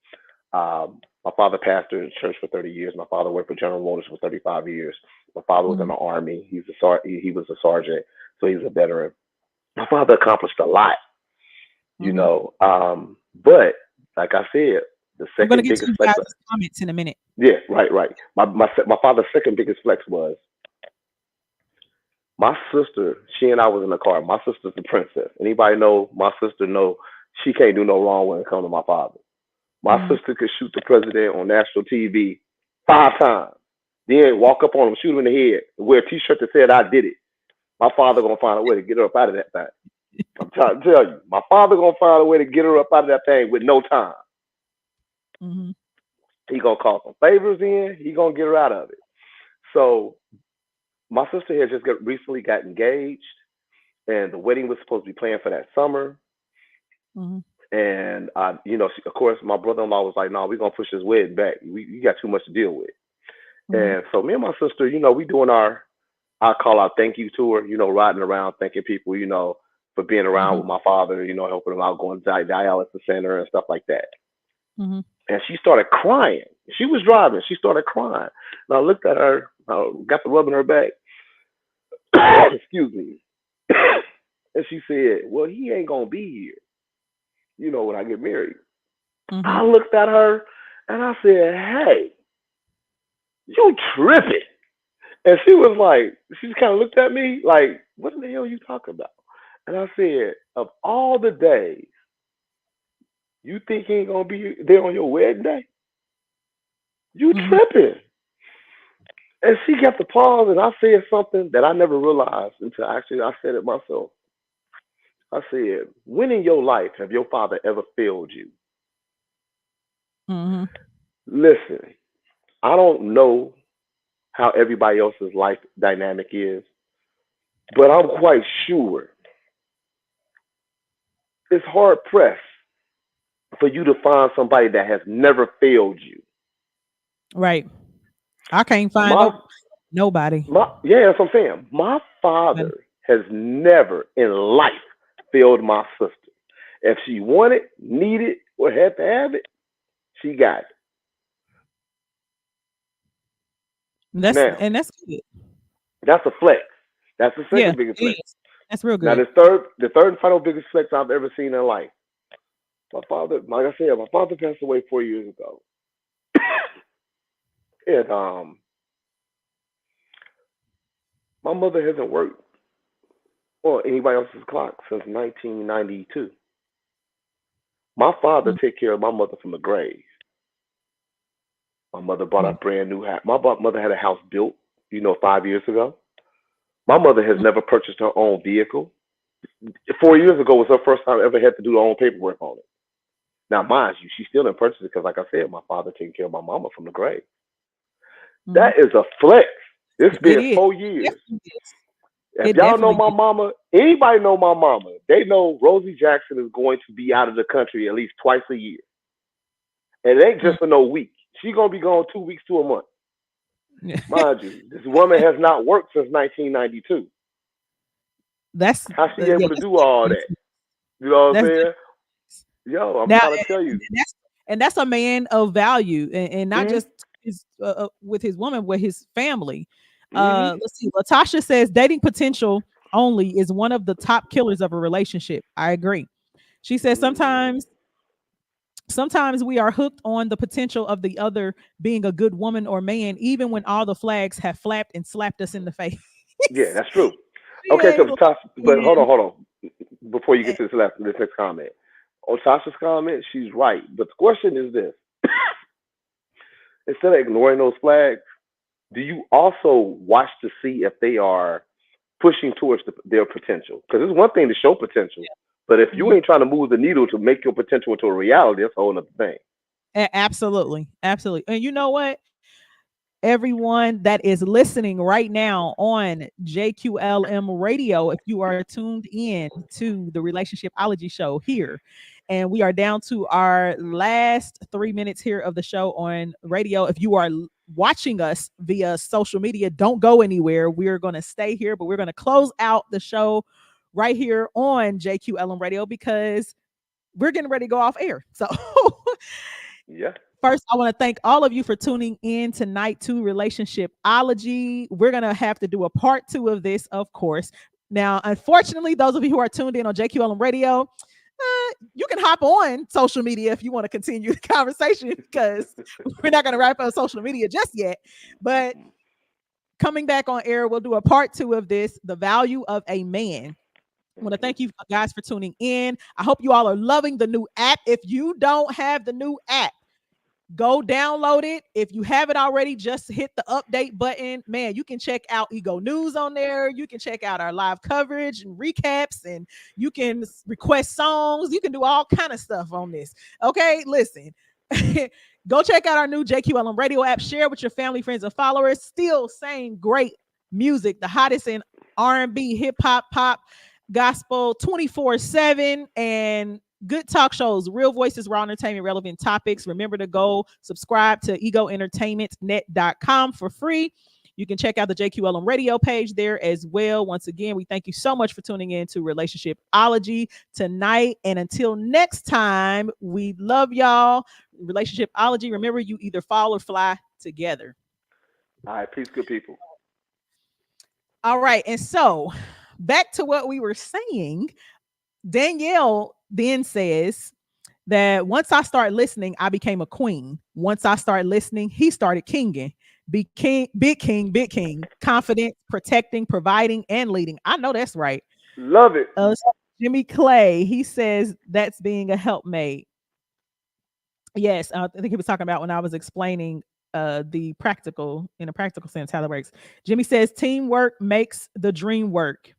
[SPEAKER 3] my father pastored in church for 30 years. My father worked for General Motors for 35 years. My father was in
[SPEAKER 2] Mhm.
[SPEAKER 3] the army. He was a sergeant, so he's a veteran. My father accomplished a lot, you
[SPEAKER 2] Mhm.
[SPEAKER 3] know. But like I said, the
[SPEAKER 2] I'm gonna
[SPEAKER 3] second
[SPEAKER 2] get to
[SPEAKER 3] biggest
[SPEAKER 2] you
[SPEAKER 3] flex.
[SPEAKER 2] guys' comments in a minute.
[SPEAKER 3] Yeah, right, right. My father's second biggest flex was My sister, she and I was in the car. My sister's the princess. Anybody know my sister know she can't do no wrong when it comes to my father. My
[SPEAKER 2] Mm-hmm.
[SPEAKER 3] sister could shoot the president on national TV 5 times. Then walk up on him, shoot him in the head, and wear a t-shirt that said I did it. My father gonna find a way to get her up out of that thing. I'm trying to tell you, my father gonna find a way to get her up out of that thing with no time.
[SPEAKER 2] Mm-hmm.
[SPEAKER 3] He gonna call some favors in. He gonna get her out of it. So my sister had just recently got engaged, and the wedding was supposed to be planned for that summer.
[SPEAKER 2] Mm-hmm.
[SPEAKER 3] And of course, my brother-in-law was like, "No, we're gonna push this wedding back. You got too much to deal with."
[SPEAKER 2] Mm-hmm.
[SPEAKER 3] And so me and my sister, we doing I call our thank you tour. Riding around thanking people, for being around
[SPEAKER 2] Mm-hmm.
[SPEAKER 3] with my father. Helping him out, going to dialysis center and stuff like that.
[SPEAKER 2] Mm-hmm.
[SPEAKER 3] And she started crying. She was driving. She started crying. And I looked at her, got the rub in her back. Excuse me. And she said, "Well, he ain't gonna be here, when I get married."
[SPEAKER 2] Mm-hmm.
[SPEAKER 3] I looked at her and I said, "Hey, you tripping?" And she was like, she just kind of looked at me like, "What in the hell are you talking about?" And I said, "Of all the days, you think he ain't gonna be there on your wedding day? You
[SPEAKER 2] Mm-hmm.
[SPEAKER 3] tripping?" And she kept the pause, and I said something that I never realized until actually I said it myself. I said, "When in your life have your father ever failed you?"
[SPEAKER 2] Mm-hmm.
[SPEAKER 3] Listen, I don't know how everybody else's life dynamic is, but I'm quite sure it's hard pressed for you to find somebody that has never failed you.
[SPEAKER 2] Right. I can't find
[SPEAKER 3] My
[SPEAKER 2] nobody.
[SPEAKER 3] yeah, that's what I'm saying. My
[SPEAKER 2] Nobody.
[SPEAKER 3] father has never in life failed my sister. If she wanted, needed, or had to have it, she got it.
[SPEAKER 2] That's
[SPEAKER 3] Now,
[SPEAKER 2] and that's good.
[SPEAKER 3] that's a flex. That's the
[SPEAKER 2] Yeah,
[SPEAKER 3] second biggest
[SPEAKER 2] it
[SPEAKER 3] flex.
[SPEAKER 2] is. That's real
[SPEAKER 3] Now,
[SPEAKER 2] good.
[SPEAKER 3] the third and final biggest flex I've ever seen in life. My father, like I said, my father passed away 4 years ago, and my mother hasn't worked on anybody else's clock since 1992. My father
[SPEAKER 2] Mm,
[SPEAKER 3] took care of my mother from the grave. My mother bought a
[SPEAKER 2] mm,
[SPEAKER 3] brand new house. My mother had a house built, 5 years ago. My mother has
[SPEAKER 2] mm.
[SPEAKER 3] never purchased her own vehicle. 4 years ago was her first time ever had to do her own paperwork on it. Now, mind you, she still didn't purchase it because, like I said, my father taking care of my mama from the grave.
[SPEAKER 2] Mhm.
[SPEAKER 3] That is a flex. It's
[SPEAKER 2] It
[SPEAKER 3] been
[SPEAKER 2] is.
[SPEAKER 3] 4 years.
[SPEAKER 2] Definitely is.
[SPEAKER 3] If
[SPEAKER 2] It
[SPEAKER 3] y'all know
[SPEAKER 2] definitely
[SPEAKER 3] my
[SPEAKER 2] is.
[SPEAKER 3] mama, anybody know my mama, they know Rosie Jackson is going to be out of the country at least twice a year. And it ain't
[SPEAKER 2] Mm.
[SPEAKER 3] just for no week. She gonna be gone 2 weeks to a month. Mind you, this woman has not worked since 1992.
[SPEAKER 2] That's
[SPEAKER 3] How's she
[SPEAKER 2] yeah,
[SPEAKER 3] able to do all that? You know what I'm
[SPEAKER 2] that's
[SPEAKER 3] saying? Yo, I'm
[SPEAKER 2] now,
[SPEAKER 3] trying to tell you.
[SPEAKER 2] and that's a man of value, and not
[SPEAKER 3] Hmm.
[SPEAKER 2] just his with his woman, with his family.
[SPEAKER 3] Hmm.
[SPEAKER 2] Let's see. Latasha says dating potential only is one of the top killers of a relationship. I agree. She says
[SPEAKER 3] Hmm.
[SPEAKER 2] sometimes we are hooked on the potential of the other being a good woman or man, even when all the flags have flapped and slapped us in the face.
[SPEAKER 3] Yeah, that's true.
[SPEAKER 2] She
[SPEAKER 3] Okay, so
[SPEAKER 2] ain't
[SPEAKER 3] But hold on,
[SPEAKER 2] lying.
[SPEAKER 3] hold on. Before you get to this next comment, on Tasha's comment, she's right. But the question is this: instead of ignoring those flags, do you also watch to see if they are pushing towards their potential? Because it's one thing to show potential, but if you
[SPEAKER 2] Mhm.
[SPEAKER 3] ain't trying to move the needle to make your potential into a reality, that's a whole other thing.
[SPEAKER 2] Absolutely, absolutely. And you know what? Everyone that is listening right now on JQLM radio, if you are tuned in to the Relationshipology show here, and we are down to our last 3 minutes here of the show on radio. If you are watching us via social media, don't go anywhere. We're going to stay here, but we're going to close out the show right here on JQLM radio because we're getting ready to go off air. So
[SPEAKER 3] Yeah.
[SPEAKER 2] first, I want to thank all of you for tuning in tonight to Relationshipology. We're going to have to do a part two of this, of course. Now, unfortunately, those of you who are tuned in on JQLM Radio, you can hop on social media if you want to continue the conversation because we're not going to wrap up social media just yet. But coming back on air. We'll do a part 2 of this, the value of a man. I want to
[SPEAKER 3] Mhm.
[SPEAKER 2] thank you guys for tuning in. I hope you all are loving the new app. If you don't have the new app, go download it. If you have it already, just hit the update button. Man, you can check out Ego News on there. You can check out our live coverage and recaps, and you can request songs. You can do all kind of stuff on this. Okay, listen. Go check out our new JQLM radio app. Share with your family, friends, and followers. Still saying great music, the hottest in R&B, hip hop, pop, gospel, 24/7, and good talk shows, real voices, raw entertainment, relevant topics. Remember to go subscribe to egoentertainmentnet.com for free. You can check out the JQLM radio page there as well. Once again, we thank you so much for tuning in to Relationshipology tonight. And until next time, we love y'all. Relationshipology. Remember, you either fall or fly together.
[SPEAKER 3] All right, peace, good people.
[SPEAKER 2] All right. And so back to what we were saying, Danielle then says that once I start listening, I became a queen. Once I started listening, he started kinging. Be king, big king, confident, protecting, providing, and leading. I know that's right.
[SPEAKER 3] Love it.
[SPEAKER 2] Jimmy Clay, he says that's being a helpmate. Yes, I think he was talking about when I was explaining the practical, in a practical sense, how that works. Jimmy says teamwork makes the dream work.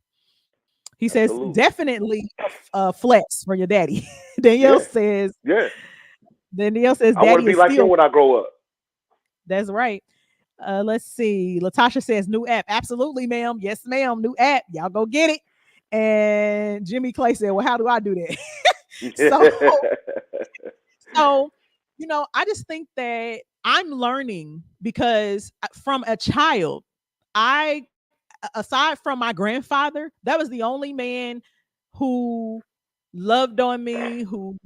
[SPEAKER 2] He says
[SPEAKER 3] Absolutely.
[SPEAKER 2] definitely flex for your daddy. Danielle
[SPEAKER 3] Yeah.
[SPEAKER 2] says
[SPEAKER 3] Yeah.
[SPEAKER 2] Danielle says
[SPEAKER 3] I want to
[SPEAKER 2] daddy
[SPEAKER 3] be
[SPEAKER 2] is
[SPEAKER 3] like him
[SPEAKER 2] still.
[SPEAKER 3] when I grow up.
[SPEAKER 2] That's right. Let's see. Latasha says new app. Absolutely, ma'am. Yes, ma'am. New app. Y'all go get it. And Jimmy Clay said, well, how do I do that? So, I just think that I'm learning because from a child, aside from my grandfather, that was the only man who loved on me, who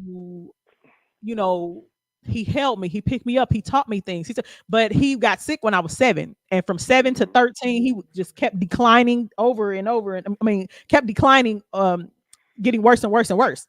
[SPEAKER 2] you know, he held me, he picked me up, he taught me things. He said, but he got sick when I was 7, and from 7 to 13, he just kept declining over and over, and kept declining, getting worse and worse and worse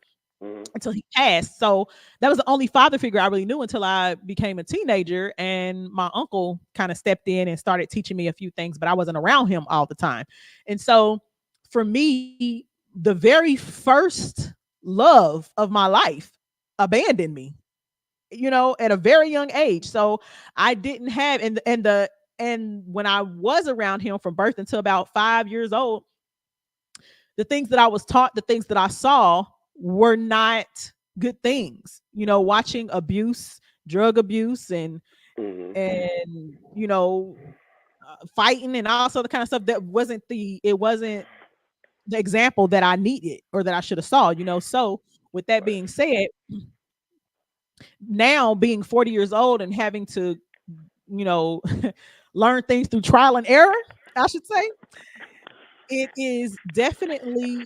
[SPEAKER 2] until he passed. So that was the only father figure I really knew until I became a teenager, and my uncle kind of stepped in and started teaching me a few things, but I wasn't around him all the time. And so for me, the very first love of my life abandoned me, at a very young age. So I didn't have, and when I was around him from birth until about 5 years old, the things that I was taught, the things that I saw were not good things. Watching abuse, drug abuse, and fighting and all sort of kind of stuff, that wasn't the example that I needed or that I should have saw. So with that being said, now being 40 years old and having to, learn things through trial and error, I should say, it is definitely,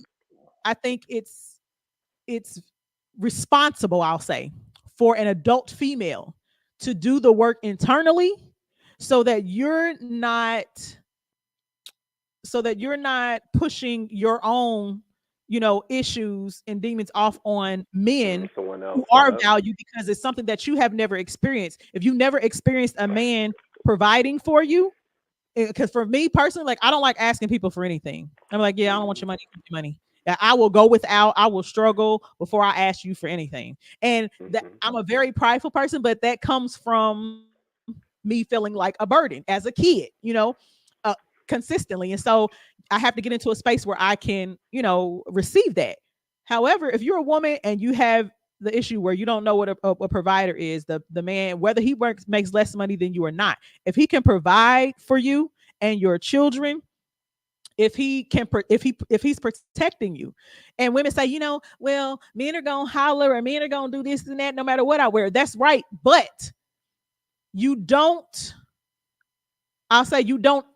[SPEAKER 2] I think it's responsible, I'll say, for an adult female to do the work internally so that you're not pushing your own, issues and demons off on men
[SPEAKER 3] Someone else.
[SPEAKER 2] who are
[SPEAKER 3] Yeah.
[SPEAKER 2] valued, because it's something that you have never experienced. If you never experienced a man providing for you, because for me personally, like, I don't like asking people for anything. I'm like, yeah, I don't want your money. Give me your money. I will go without. I will struggle before I ask you for anything. And that I'm a very prideful person, but that comes from me feeling like a burden as a kid, consistently. And so I have to get into a space where I can, receive that. However, if you're a woman and you have the issue where you don't know what a provider is, the man, whether he makes less money than you or not, if he can provide for you and your children, if he's protecting you. And women say, well, men are gonna holler or men are gonna do this and that no matter what I wear. That's right, but you don't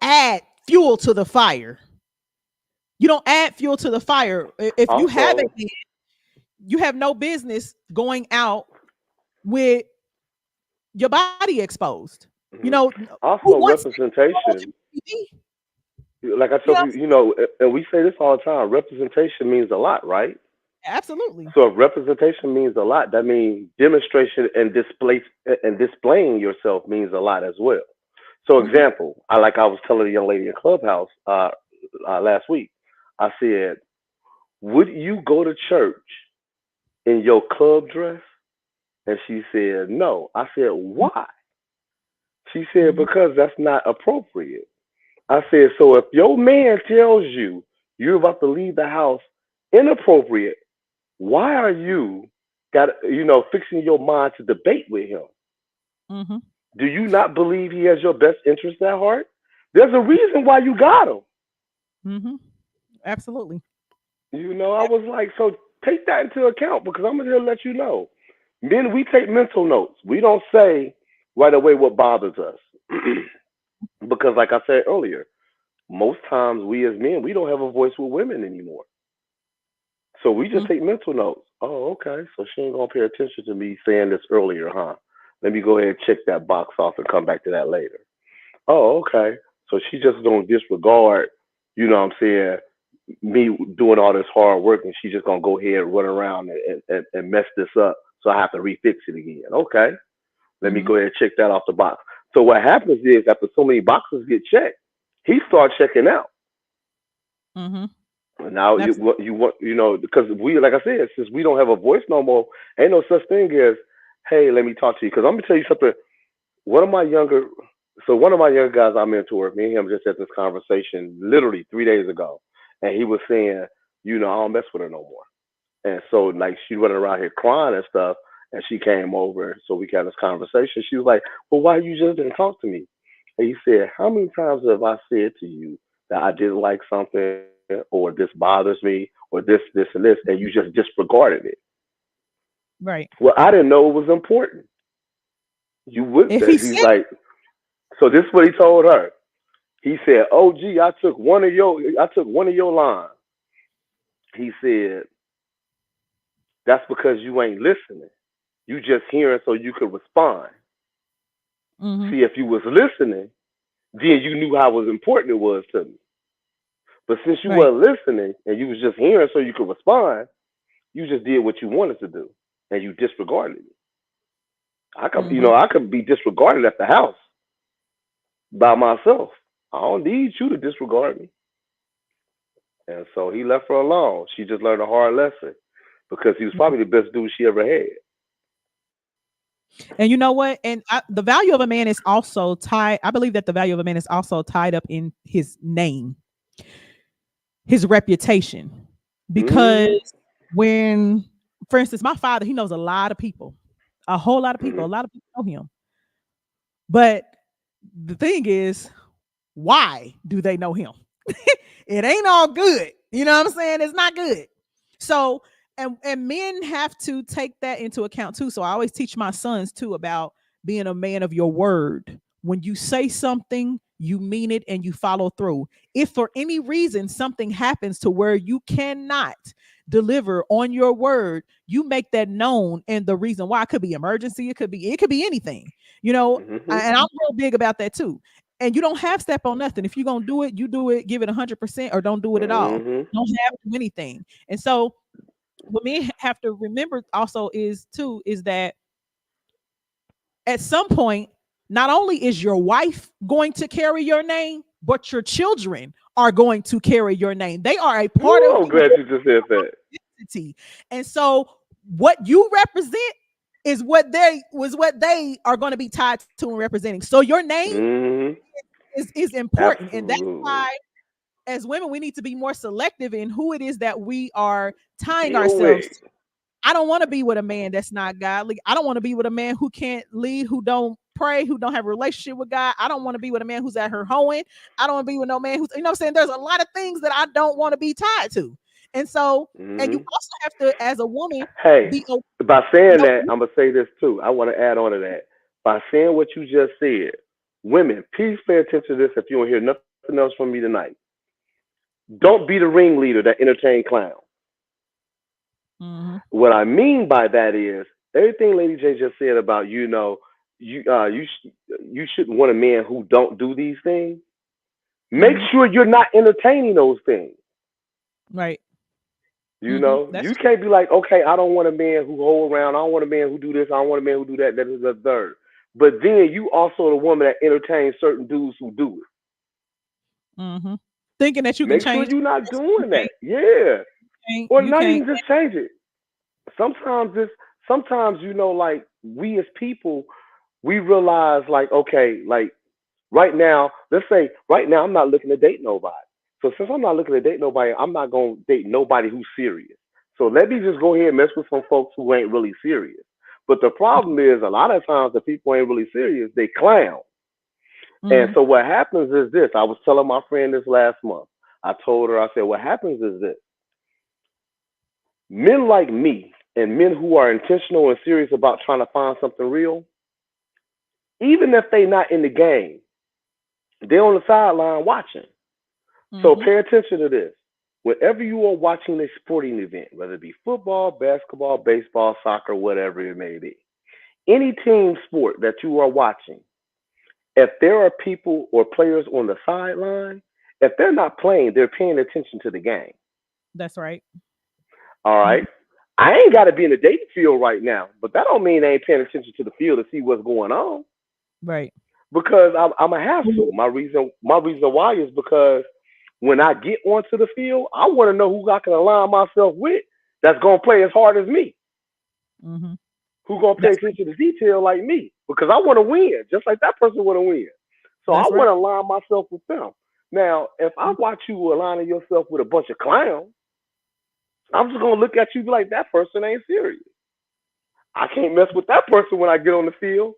[SPEAKER 2] add fuel to the fire. You don't add fuel to the fire. If you have a man, you have no business going out with your body exposed.
[SPEAKER 3] Also, representation. Like I tell people, and we say this all the time, representation means a lot, right?
[SPEAKER 2] Absolutely.
[SPEAKER 3] So if representation means a lot, that means demonstration and displaying yourself means a lot as well. So,
[SPEAKER 2] Mm-hmm.
[SPEAKER 3] example, I was telling a young lady in Clubhouse last week. I said, "Would you go to church in your club dress?" And she said, "No." I said, "Why?" She said,
[SPEAKER 2] Mm-hmm.
[SPEAKER 3] "Because that's not appropriate." I said, "So if your man tells you you're about to leave the house inappropriate, why are you fixing your mind to debate with him?
[SPEAKER 2] Mm-hmm.
[SPEAKER 3] Do you not believe he has your best interest at heart? There's a reason why you got him."
[SPEAKER 2] Mm-hmm. Absolutely.
[SPEAKER 3] I was like, so take that into account because I'm here to let you know. Men, we take mental notes. We don't say right away what bothers us. Because, like I said earlier, most times we as men, we don't have a voice with women anymore. So we just
[SPEAKER 2] Mm-hmm.
[SPEAKER 3] take mental notes. Oh, okay. So she ain't gonna pay attention to me saying this earlier, huh? Let me go ahead and check that box off and come back to that later. Oh, okay. So she just don't disregard, what I'm saying, me doing all this hard work, and she just gonna go ahead and run around and mess this up. So I have to refix it again. Okay. Let me
[SPEAKER 2] Mm-hmm.
[SPEAKER 3] go ahead and check that off the box. So what happens is after so many boxes get checked, he starts checking out.
[SPEAKER 2] Mm-hmm.
[SPEAKER 3] Now
[SPEAKER 2] Absolutely.
[SPEAKER 3] because we, like I said, since we don't have a voice no more, ain't no such thing as, hey, let me talk to you. Because I'm gonna tell you something. One of my younger, one of my younger guys I mentor, me and him just had this conversation literally 3 days ago, and he was saying, I don't mess with her no more. And so like she running around here crying and stuff, and she came over, so we had this conversation. She was like, "Well, why you just didn't talk to me?" And he said, "How many times have I said to you that I didn't like something, or this bothers me, or this, and this, and you just disregarded it?"
[SPEAKER 2] Right.
[SPEAKER 3] Well, I didn't know it was important. You would.
[SPEAKER 2] If he
[SPEAKER 3] He's
[SPEAKER 2] said
[SPEAKER 3] like, so this is what he told her. He said, "Oh, gee, I took one of your lines." He said, "That's because you ain't listening. You just hearing so you could respond.
[SPEAKER 2] mm-hmm.
[SPEAKER 3] See, if you was listening, then you knew how was important it was to me. But since you
[SPEAKER 2] Right.
[SPEAKER 3] weren't listening and you was just hearing so you could respond, you just did what you wanted to do, and you disregarded it.
[SPEAKER 2] Mm-hmm.
[SPEAKER 3] I could be disregarded at the house by myself. I don't need you to disregard me." And so he left her alone. She just learned a hard lesson because he was probably the best dude she ever had.
[SPEAKER 2] And you know what? And the value of a man is also tied. I believe that the value of a man is also tied up in his name, his reputation.
[SPEAKER 3] Mhm.
[SPEAKER 2] Because when, for instance, my father, he knows a lot of people, a whole lot of people. A
[SPEAKER 3] Mhm.
[SPEAKER 2] lot of people know him. But the thing is, why do they know him? It ain't all good. You know what I'm saying? It's not good. So, and men have to take that into account too. So I always teach my sons too about being a man of your word. When you say something, you mean it and you follow through. If for any reason something happens to where you cannot deliver on your word, you make that known. And the reason why, it could be emergency, it could be anything, you know.
[SPEAKER 3] Mhm.
[SPEAKER 2] And I'm real big about that too. And you don't have step on nothing. If you're gonna do it, you do it, give it 100%, or don't do it at all.
[SPEAKER 3] Mhm.
[SPEAKER 2] Don't have to do anything. And so what men have to remember also is that at some point, not only is your wife going to carry your name, but your children are going to carry your name. They are a part
[SPEAKER 3] Ooh,
[SPEAKER 2] of
[SPEAKER 3] I'm
[SPEAKER 2] you,
[SPEAKER 3] glad you just said that.
[SPEAKER 2] identity. And so what you represent is what they are going to be tied to and representing. So your name
[SPEAKER 3] Mhm.
[SPEAKER 2] is important. And that's
[SPEAKER 3] Absolutely.
[SPEAKER 2] why as women, we need to be more selective in who it is that we are tying
[SPEAKER 3] Deal
[SPEAKER 2] ourselves
[SPEAKER 3] with.
[SPEAKER 2] to. I don't want to be with a man that's not godly. I don't want to be with a man who can't lead, who don't pray, who don't have a relationship with God. I don't want to be with a man who's at her hoeing. I don't want to be with no man who's, what I'm saying? There's a lot of things that I don't want to be tied to. And so, and you
[SPEAKER 3] Mhm.
[SPEAKER 2] also have to, as a woman,
[SPEAKER 3] Hey,
[SPEAKER 2] be
[SPEAKER 3] by saying
[SPEAKER 2] no,
[SPEAKER 3] that, I'm gonna say this too. I want to add on to that. By saying what you just said, women, please pay attention to this. If you don't hear nothing else from me tonight, don't be the ringleader that entertain clowns.
[SPEAKER 2] mm-hmm,
[SPEAKER 3] What I mean by that is everything Lady J just said about you shouldn't want a man who don't do these things. Make
[SPEAKER 2] mm-hmm,
[SPEAKER 3] sure you're not entertaining those things.
[SPEAKER 2] right,
[SPEAKER 3] You
[SPEAKER 2] that's
[SPEAKER 3] can't be like, okay, I don't want a man who hold around. I don't want a man who do this. I don't want a man who do that. That is the third. but then you also the woman that entertains certain dudes who do
[SPEAKER 2] Mm-hmm. Thinking that you
[SPEAKER 3] it.
[SPEAKER 2] can
[SPEAKER 3] Make sure
[SPEAKER 2] change
[SPEAKER 3] you're not
[SPEAKER 2] you
[SPEAKER 3] doing that.
[SPEAKER 2] can't,
[SPEAKER 3] Yeah. Or
[SPEAKER 2] you
[SPEAKER 3] not
[SPEAKER 2] can't.
[SPEAKER 3] even just change it. Sometimes like we as people, we realize like, okay, like right now, let's say right now I'm not looking to date nobody. So since I'm not looking to date nobody, I'm not gonna date nobody who's serious. So let me just go ahead and mess with some folks who ain't really serious. But the problem is a lot of times the people ain't really serious, they clown. And
[SPEAKER 2] Mm-hmm.
[SPEAKER 3] so what happens is this. I was telling my friend this last month. I told her, I said, what happens is this. Men like me and men who are intentional and serious about trying to find something real, even if they not in the game, they're on the sideline watching. So
[SPEAKER 2] Mm-hmm.
[SPEAKER 3] pay attention to this. Whenever you are watching a sporting event, whether it be football, basketball, baseball, soccer, whatever it may be, any team sport that you are watching, if there are people or players on the sideline, if they're not playing, they're paying attention to the game.
[SPEAKER 2] That's right.
[SPEAKER 3] All
[SPEAKER 2] Mm-hmm.
[SPEAKER 3] right. I ain't got to be in the dating field right now, but that don't mean they ain't paying attention to the field to see what's going on.
[SPEAKER 2] Right.
[SPEAKER 3] Because I'm gonna have to. My reason why is because when I get onto the field, I want to know who I can align myself with that's gonna play as hard as me,
[SPEAKER 2] Mm-hmm.
[SPEAKER 3] who gonna pay
[SPEAKER 2] That's
[SPEAKER 3] attention to detail like me, because I want to win, just like that person want to win. So I
[SPEAKER 2] that's
[SPEAKER 3] want
[SPEAKER 2] right.
[SPEAKER 3] to align myself with them. Now, if I watch you aligning yourself with a bunch of clowns, I'm just gonna look at you like that person ain't serious. I can't mess with that person when I get on the field,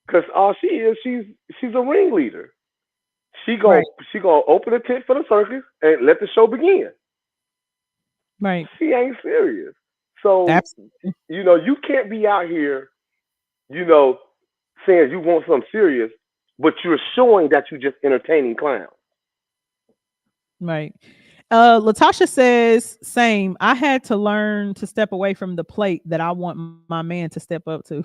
[SPEAKER 3] because all she is, she's a ringleader. She gonna
[SPEAKER 2] Right.
[SPEAKER 3] she gonna open the tent for the circus and let the show begin.
[SPEAKER 2] Right.
[SPEAKER 3] She ain't serious. So
[SPEAKER 2] Absolutely.
[SPEAKER 3] you can't be out here, you know, saying you want something serious, but you're showing that you're just entertaining clowns.
[SPEAKER 2] Right. Latasha says, same. I had to learn to step away from the plate that I want my man to step up to.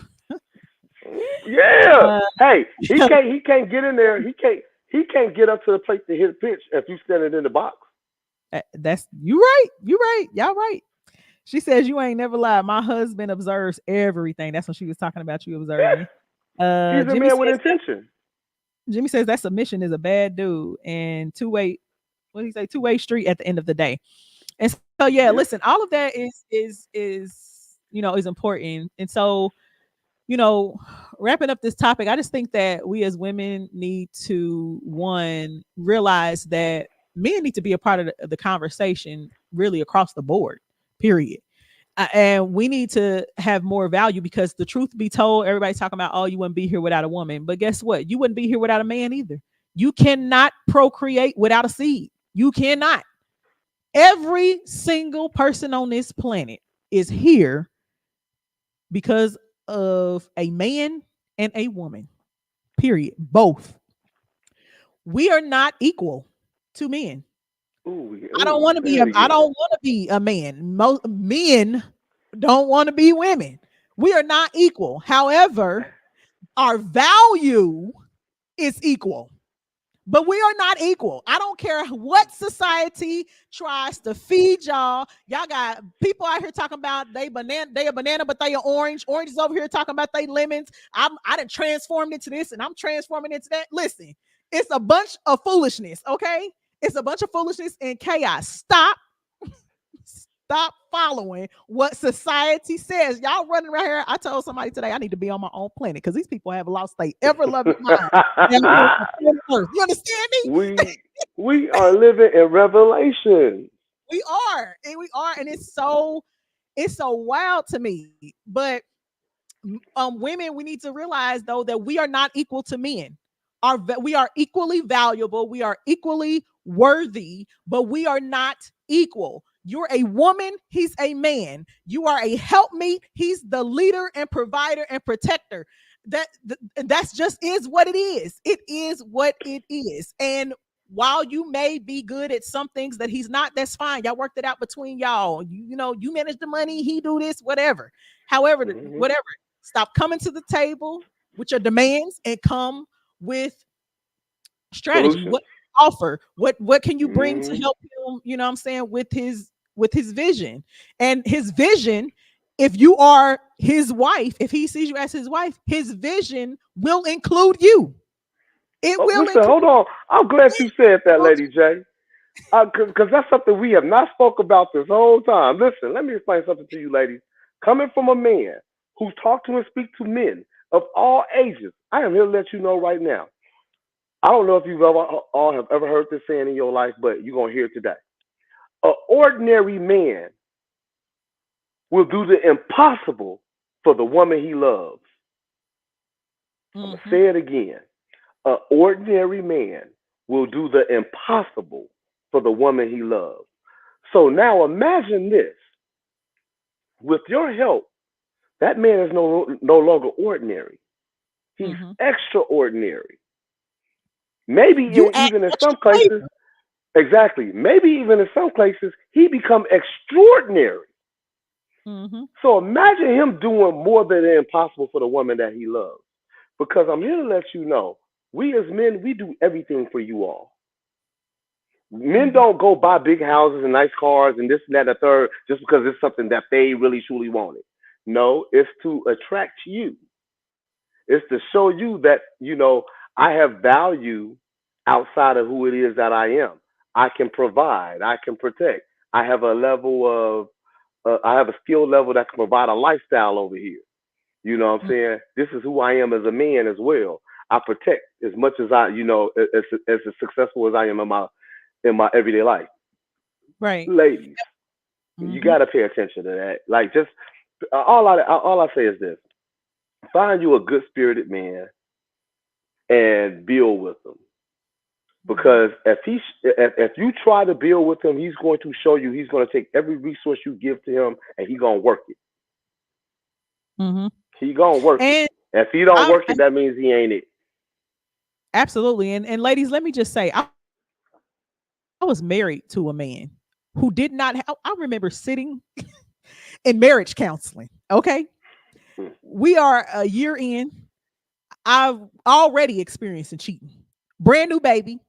[SPEAKER 3] Yeah.
[SPEAKER 2] Uh,
[SPEAKER 3] Hey, he can't get in there. He can't get up to the plate to hit a pitch if you standing in the box.
[SPEAKER 2] that's you right. You right. Y'all right. She says you ain't never lied. My husband observes everything. That's when she was talking about you
[SPEAKER 3] Yeah.
[SPEAKER 2] observing.
[SPEAKER 3] He's a
[SPEAKER 2] Jimmy
[SPEAKER 3] man with
[SPEAKER 2] says
[SPEAKER 3] intention.
[SPEAKER 2] Jimmy says that submission is a bad dude and two-way. What did he say? Two-way street at the end of the day. And so yeah, listen,
[SPEAKER 3] Yeah.
[SPEAKER 2] all of that is important. And so, you know, wrapping up this topic, I just think that we as women need to one realize that men need to be a part of the conversation really across the board. Period. And we need to have more value because the truth be told, everybody's talking about, oh, you wouldn't be here without a woman. But guess what? You wouldn't be here without a man either. You cannot procreate without a seed. You cannot. Every single person on this planet is here because of a man and a woman. Period. Both. We are not equal to men.
[SPEAKER 3] Ooh,
[SPEAKER 2] I don't
[SPEAKER 3] ooh,
[SPEAKER 2] want to
[SPEAKER 3] say
[SPEAKER 2] be
[SPEAKER 3] it
[SPEAKER 2] I
[SPEAKER 3] again.
[SPEAKER 2] don't want to be a man. Most men don't want to be women. We are not equal. However, our value is equal. But we are not equal. I don't care what society tries to feed y'all. Y'all got people out here talking about they a banana, but they are orange. Orange is over here talking about they lemons. I done transformed into this and I'm transforming into that. Listen, it's a bunch of foolishness, okay? It's a bunch of foolishness and chaos. Stop following what society says. Y'all running around here. I told somebody today I need to be on my own planet because these people have lost their ever loving mind down here on planet Earth. You understand me?
[SPEAKER 3] we we are living in revelation.
[SPEAKER 2] We are, and it's so wild to me. But women, we need to realize though that we are not equal to men. We are equally valuable. We are equally worthy, but we are not equal. You're a woman, he's a man. You are a helpmeet, he's the leader and provider and protector. That's just is what it is. It is what it is. And while you may be good at some things that he's not, that's fine. Y'all worked it out between y'all. You manage the money, he do this, whatever. However,
[SPEAKER 3] Hmm.
[SPEAKER 2] whatever. Stop coming to the table with your demands and come with strategy.
[SPEAKER 3] Solutions.
[SPEAKER 2] What offer? What can you bring to
[SPEAKER 3] Hmm.
[SPEAKER 2] help him, you know what I'm saying, with his vision? And his vision if you are his wife, if he sees you as his wife, his vision will include you. It
[SPEAKER 3] Oh,
[SPEAKER 2] will
[SPEAKER 3] listen, hold
[SPEAKER 2] include
[SPEAKER 3] on. I'm glad you said that,
[SPEAKER 2] you.
[SPEAKER 3] Lady J. Because that's something we have not spoke about this whole time. Listen, let me explain something to you, ladies. Coming from a man who talk to and speak to men of all ages, I am here to let you know right now. I don't know if you've ever all have ever heard this saying in your life, but you're gonna hear it today. An ordinary man will do the impossible for the woman he loves. I'm gonna
[SPEAKER 2] Mm-hmm.
[SPEAKER 3] say it again. An ordinary man will do the impossible for the woman he loves. So now imagine this. With your help, that man is no longer ordinary. He's
[SPEAKER 2] Mm-hmm.
[SPEAKER 3] extraordinary. Maybe
[SPEAKER 2] You add
[SPEAKER 3] even in
[SPEAKER 2] extra
[SPEAKER 3] some places,
[SPEAKER 2] flavor.
[SPEAKER 3] exactly. Maybe even in some places, he become extraordinary.
[SPEAKER 2] Mm-hmm.
[SPEAKER 3] So imagine him doing more than the impossible for the woman that he loves. Because I'm here to let you know, we as men, we do everything for you all. Men
[SPEAKER 2] Mm-hmm.
[SPEAKER 3] don't go buy big houses and nice cars and this and that and the third just because it's something that they really truly wanted. No, it's to attract you. It's to show you that, I have value outside of who it is that I am. I can provide, I can protect. I have a level of, I have a skill level that can provide a lifestyle over here. You know what I'm saying? This is who I am as a man as well. I protect as much as I, as successful as I am in my everyday life.
[SPEAKER 2] Right.
[SPEAKER 3] Ladies, you
[SPEAKER 2] Mm-hmm.
[SPEAKER 3] got to pay attention to that. Like, just all I say is this: find you a good spirited man and build with him.
[SPEAKER 2] Mm-hmm.
[SPEAKER 3] Because if you try to build with him, he's going to show you. He's going to take every resource you give to him, and he's going to work it.
[SPEAKER 2] Mm-hmm.
[SPEAKER 3] He going to work it.
[SPEAKER 2] And
[SPEAKER 3] If he don't work
[SPEAKER 2] I
[SPEAKER 3] it, that means he ain't it.
[SPEAKER 2] absolutely. And ladies, let me just say, I was married to a man who did not have. I remember sitting in marriage counseling. Okay, we are a year in. I've already experienced cheating. Brand new baby.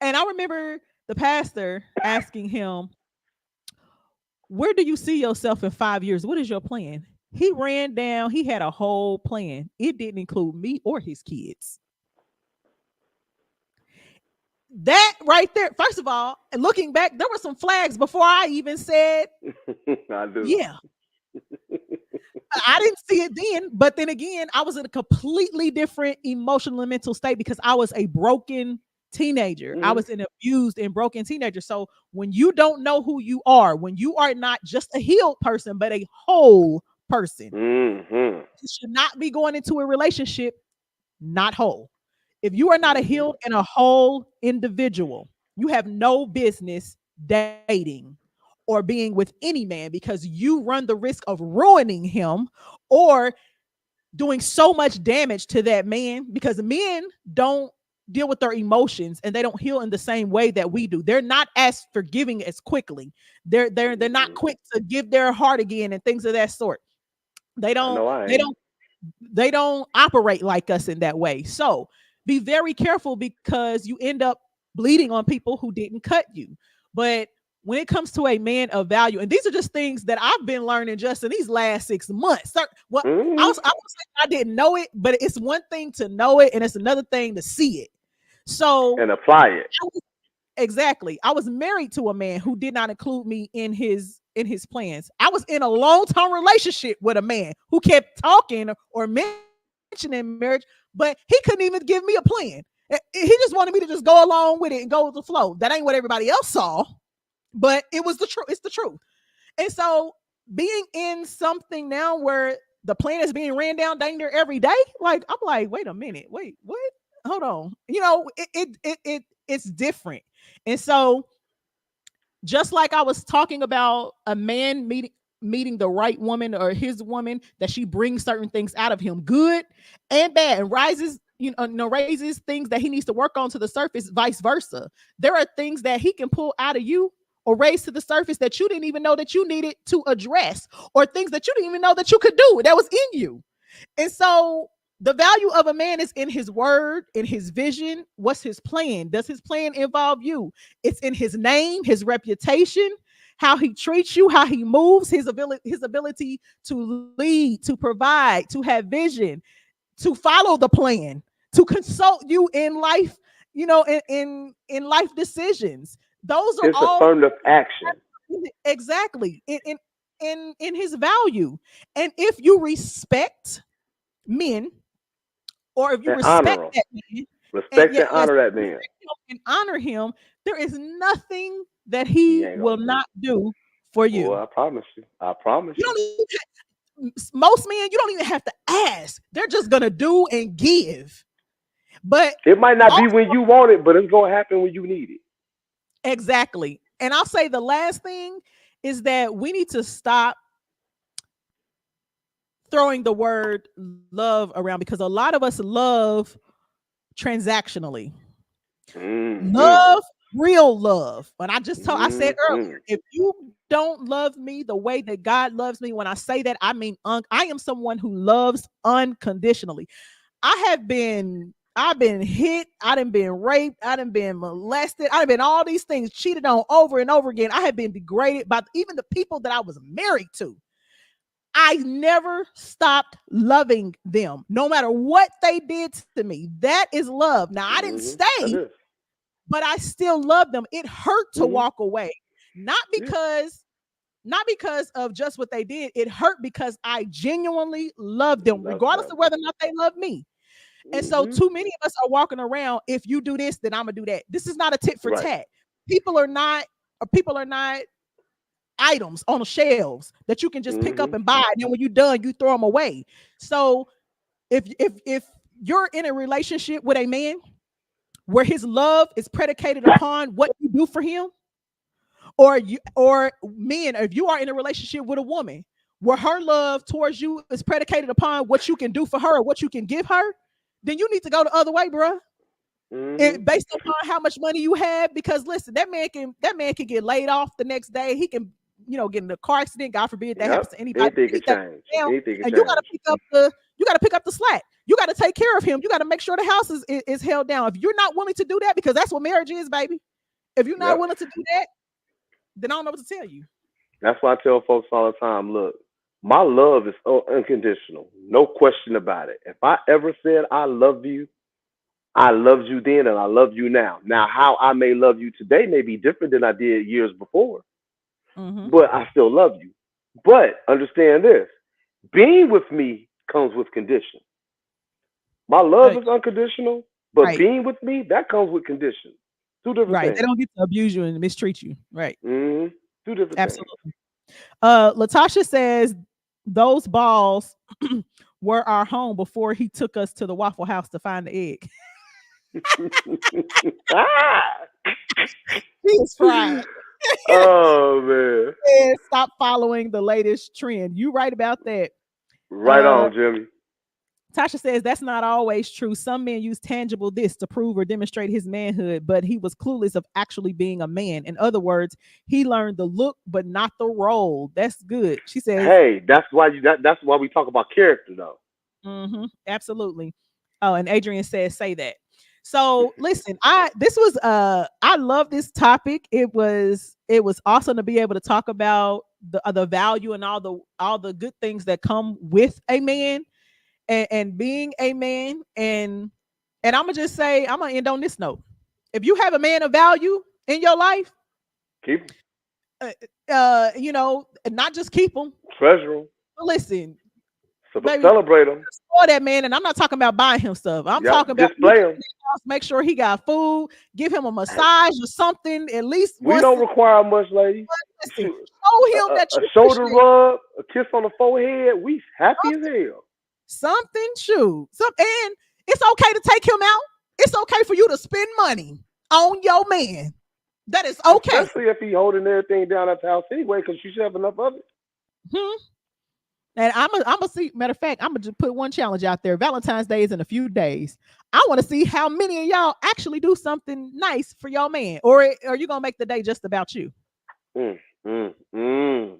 [SPEAKER 2] And I remember the pastor asking him, "Where do you see yourself in 5 years? What is your plan?" He ran down, he had a whole plan. It didn't include me or his kids. That right there, first of all, and looking back, there were some flags before I even said,
[SPEAKER 3] I do.
[SPEAKER 2] yeah, I didn't see it then. But then again, I was in a completely different emotional and mental state because I was a broken teenager. I
[SPEAKER 3] Hmm.
[SPEAKER 2] was an abused and broken teenager. So when you don't know who you are, when you are not just a healed person, but a whole person,
[SPEAKER 3] Hmm.
[SPEAKER 2] you should not be going into a relationship not whole. If you are not a
[SPEAKER 3] Hmm.
[SPEAKER 2] healed and a whole individual, you have no business dating or being with any man because you run the risk of ruining him or doing so much damage to that man because men don't deal with their emotions and they don't heal in the same way that we do. They're not as forgiving as quickly. They're not
[SPEAKER 3] Hmm.
[SPEAKER 2] quick to give their heart again and things of that sort. They
[SPEAKER 3] I
[SPEAKER 2] don't
[SPEAKER 3] know I
[SPEAKER 2] they
[SPEAKER 3] ain't.
[SPEAKER 2] don't they don't operate like us in that way. So be very careful because you end up bleeding on people who didn't cut you. But when it comes to a man of value, and these are just things that I've been learning just in these last 6 months. Well,
[SPEAKER 3] Hmm.
[SPEAKER 2] I was saying I didn't know it, but it's one thing to know it, and it's another thing to see it. So
[SPEAKER 3] And apply it.
[SPEAKER 2] exactly. I was married to a man who did not include me in his plans. I was in a long-term relationship with a man who kept talking or mentioning marriage, but he couldn't even give me a plan. He just wanted me to just go along with it and go with the flow. That ain't what everybody else saw, but it was the truth. It's the truth. And so being in something now where the plan is being ran down dang near every day, like I'm like, wait a minute, wait, what? Hold on. It's different. And so just like I was talking about a man meeting the right woman or his woman that she brings certain things out of him, good and bad, and rises raises things that he needs to work on to the surface, vice versa. There are things that he can pull out of you or raise to the surface that you didn't even know that you needed to address, or things that you didn't even know that you could do that was in you. And so the value of a man is in his word, in his vision. What's his plan? Does his plan involve you? It's in his name, his reputation. how he treats you, how he moves, his ability to lead, to provide, to have vision, to follow the plan, to consult you in life, in life decisions. Those are
[SPEAKER 3] His
[SPEAKER 2] all
[SPEAKER 3] affirmative action
[SPEAKER 2] exactly in his value. And if you respect men, or if you
[SPEAKER 3] and
[SPEAKER 2] respect
[SPEAKER 3] honor him.
[SPEAKER 2] that man, and
[SPEAKER 3] Respect
[SPEAKER 2] yeah,
[SPEAKER 3] and
[SPEAKER 2] yes,
[SPEAKER 3] honor that man.
[SPEAKER 2] respect him and honor him, there is nothing that
[SPEAKER 3] He
[SPEAKER 2] he
[SPEAKER 3] ain't
[SPEAKER 2] will
[SPEAKER 3] gonna do.
[SPEAKER 2] not do for
[SPEAKER 3] Boy,
[SPEAKER 2] you.
[SPEAKER 3] I promise you. I promise
[SPEAKER 2] You
[SPEAKER 3] you.
[SPEAKER 2] don't even Most men, you don't even have to ask. They're just gonna do and give. But
[SPEAKER 3] It might not be when
[SPEAKER 2] also,
[SPEAKER 3] you want it, but it's gonna happen when you need it.
[SPEAKER 2] exactly. And I'll say the last thing is that we need to stop throwing the word love around, because a lot of us love transactionally.
[SPEAKER 3] Mm-hmm.
[SPEAKER 2] Love, real love. But I said
[SPEAKER 3] Mm-hmm.
[SPEAKER 2] earlier, if you don't love me the way that God loves me, when I say that, I mean, I am someone who loves unconditionally. I've been hit, I done been raped, I done been molested, I done been all these things, cheated on over and over again. I have been degraded by even the people that I was married to. I never stopped loving them, no matter what they did to me. That is love. Now, I didn't
[SPEAKER 3] Mm-hmm. That
[SPEAKER 2] stay,
[SPEAKER 3] is.
[SPEAKER 2] but I still love them. It hurt to
[SPEAKER 3] Mm-hmm.
[SPEAKER 2] walk away, not
[SPEAKER 3] Yeah.
[SPEAKER 2] because of just what they did. It hurt because I genuinely love them,
[SPEAKER 3] Love
[SPEAKER 2] regardless
[SPEAKER 3] them.
[SPEAKER 2] of whether or not they love me. And so
[SPEAKER 3] Mm-hmm.
[SPEAKER 2] too many of us are walking around, if you do this, then I'm gonna do that. This is not a tit for
[SPEAKER 3] Right.
[SPEAKER 2] tat. People are not items on the shelves that you can just pick up
[SPEAKER 3] Mm-hmm.
[SPEAKER 2] and buy. And then when you're done, you throw them away. So if you're in a relationship with a man where his love is predicated upon what you do for him, or men, if you are in a relationship with a woman where her love towards you is predicated upon what you can do for her or what you can give her, then you need to go the other way, bro.
[SPEAKER 3] Mm-hmm.
[SPEAKER 2] Based upon how much money you have, because listen, that man can get laid off the next day. He can, get in a car accident. God forbid that
[SPEAKER 3] Yep.
[SPEAKER 2] happens to anybody.
[SPEAKER 3] Anything could
[SPEAKER 2] Anything
[SPEAKER 3] change.
[SPEAKER 2] down,
[SPEAKER 3] Anything could
[SPEAKER 2] and you got to
[SPEAKER 3] change.
[SPEAKER 2] pick up the slack. You got to take care of him. You got to make sure the house is held down. If you're not willing to do that, because that's what marriage is, baby. If you're not
[SPEAKER 3] Yep.
[SPEAKER 2] willing to do that, then I don't know what to tell you.
[SPEAKER 3] That's why I tell folks all the time, look, my love is unconditional. No question about it. If I ever said I love you, I loved you then and I love you now. Now, how I may love you today may be different than I did years before,
[SPEAKER 2] Mm-hmm.
[SPEAKER 3] but I still love you. But understand this, being with me comes with conditions. My love is unconditional, but
[SPEAKER 2] Right,
[SPEAKER 3] being with me, that comes with conditions. Two different
[SPEAKER 2] right. They
[SPEAKER 3] things.
[SPEAKER 2] don't get to abuse you and mistreat you. Right.
[SPEAKER 3] Hmm. Two different things.
[SPEAKER 2] Absolutely. Latasha says those balls were our home before he took us to the Waffle House to find the egg.
[SPEAKER 3] Ah!
[SPEAKER 2] He is fried.
[SPEAKER 3] Oh man.
[SPEAKER 2] And stop following the latest trend. You right about that.
[SPEAKER 3] Right
[SPEAKER 2] Uh,
[SPEAKER 3] on, Jimmy.
[SPEAKER 2] Tasha says that's not always true. Some men use tangible this to prove or demonstrate his manhood, but he was clueless of actually being a man. In other words, he learned the look, but not the role. That's good. She says,
[SPEAKER 3] Hey, that's why we talk about character though.
[SPEAKER 2] absolutely. Oh, and Adrian says, say that. So listen, I love this topic. It was awesome to be able to talk about the value and all the good things that come with a man, and being a man. And I'm gonna just say, I'm gonna end on this note. If you have a man of value in your life,
[SPEAKER 3] Keep 'em,
[SPEAKER 2] uh, not just keep them.
[SPEAKER 3] treasure them,
[SPEAKER 2] Listen, baby,
[SPEAKER 3] celebrate them.
[SPEAKER 2] spoil that man. And I'm not talking about buying him stuff. I'm talking
[SPEAKER 3] Yep,
[SPEAKER 2] about you
[SPEAKER 3] display
[SPEAKER 2] come in
[SPEAKER 3] them.
[SPEAKER 2] the house, make sure he got food, give him a massage or something at least
[SPEAKER 3] We
[SPEAKER 2] once.
[SPEAKER 3] don't require much, lady.
[SPEAKER 2] Listen, show him that
[SPEAKER 3] A
[SPEAKER 2] you
[SPEAKER 3] shoulder
[SPEAKER 2] appreciate
[SPEAKER 3] rub, a kiss on the forehead. We happy as
[SPEAKER 2] something.
[SPEAKER 3] hell.
[SPEAKER 2] Something, shoot. And it's okay to take him out. It's okay for you to spend money on your man. That is okay.
[SPEAKER 3] Especially if he holding everything down at the house anyway, because you should have enough of it.
[SPEAKER 2] Hmm. And I'm a see. Matter of fact, I'm gonna just put one challenge out there. Valentine's Day is in a few days. I want to see how many of y'all actually do something nice for your man, or are you gonna make the day just about you?
[SPEAKER 3] Mm, mm, mm,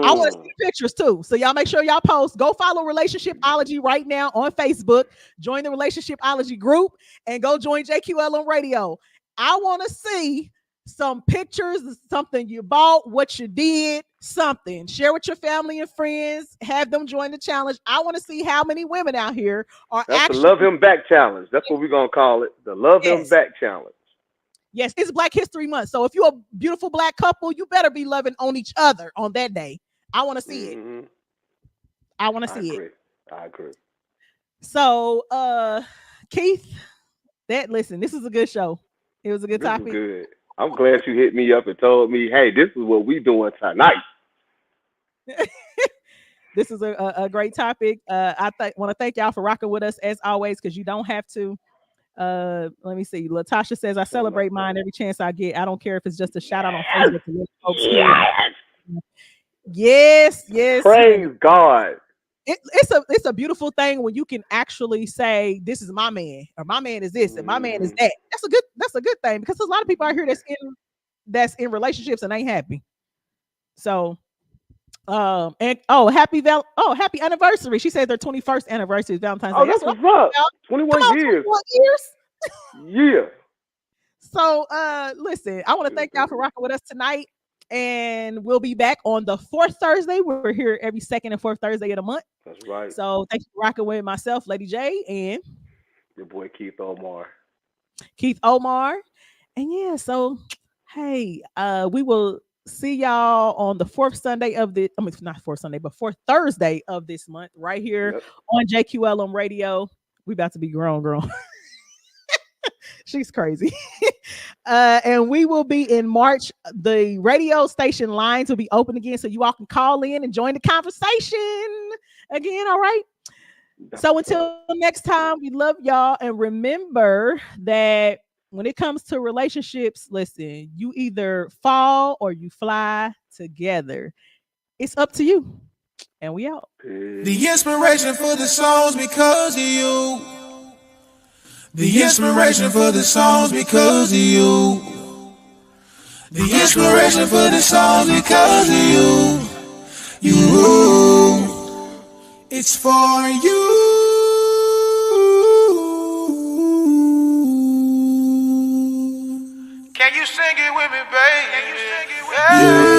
[SPEAKER 2] I want to
[SPEAKER 3] mm.
[SPEAKER 2] see the pictures too. So y'all make sure y'all post. Go follow Relationshipology right now on Facebook. Join the Relationshipology group and go join JQL on radio. I want to see some pictures, something you bought, what you did, something. Share with your family and friends. Have them join the challenge. I want to see how many women out here are
[SPEAKER 3] That's the
[SPEAKER 2] actually.
[SPEAKER 3] Love Him Back Challenge. That's what we're going to call it. The Love Him
[SPEAKER 2] Yes.
[SPEAKER 3] Back Challenge.
[SPEAKER 2] Yes, it's Black History Month. So if you're a beautiful Black couple, you better be loving on each other on that day. I want to see it. I want to see it.
[SPEAKER 3] I agree.
[SPEAKER 2] So, Keith, listen, this is a good show. It was a good topic.
[SPEAKER 3] This is good. I'm glad you hit me up and told me, hey, this is what we doing tonight.
[SPEAKER 2] This is a great topic. I want to thank y'all for rocking with us as always, because you don't have to. Let me see. Latasha says, I celebrate mine every chance I get. I don't care if it's just a shout out on Facebook to let folks hear. Yes.
[SPEAKER 3] Praise God.
[SPEAKER 2] It's a beautiful thing when you can actually say, this is my man, or my man is this, and my man is that. That's a good thing, because there's a lot of people out here that's in relationships and ain't happy. So and happy anniversary. She said their 21st anniversary is Valentine's Day.
[SPEAKER 3] That's what's up. 21 years.
[SPEAKER 2] 21 years.
[SPEAKER 3] Yeah.
[SPEAKER 2] So listen, I want to thank y'all for rocking with us tonight. And we'll be back on the fourth Thursday. We're here every second and fourth Thursday of the month.
[SPEAKER 3] That's right.
[SPEAKER 2] So thank you for rocking with myself, Lady J, and
[SPEAKER 3] your boy Keith Omar.
[SPEAKER 2] And yeah, so hey, we will see y'all on the fourth Thursday of this month, right here on JQLM Radio. We about to be grown. She's crazy. And we will be in March. The radio station lines will be open again, so you all can call in and join the conversation again. All right. So until next time, we love y'all. And remember that when it comes to relationships, listen, you either fall or you fly together. It's up to you. And we out.
[SPEAKER 1] The inspiration for the songs because of you. The inspiration for the songs because of you. The inspiration for the songs because of you. It's for you. Can you sing it with me, baby? Can you sing it with me? Yeah.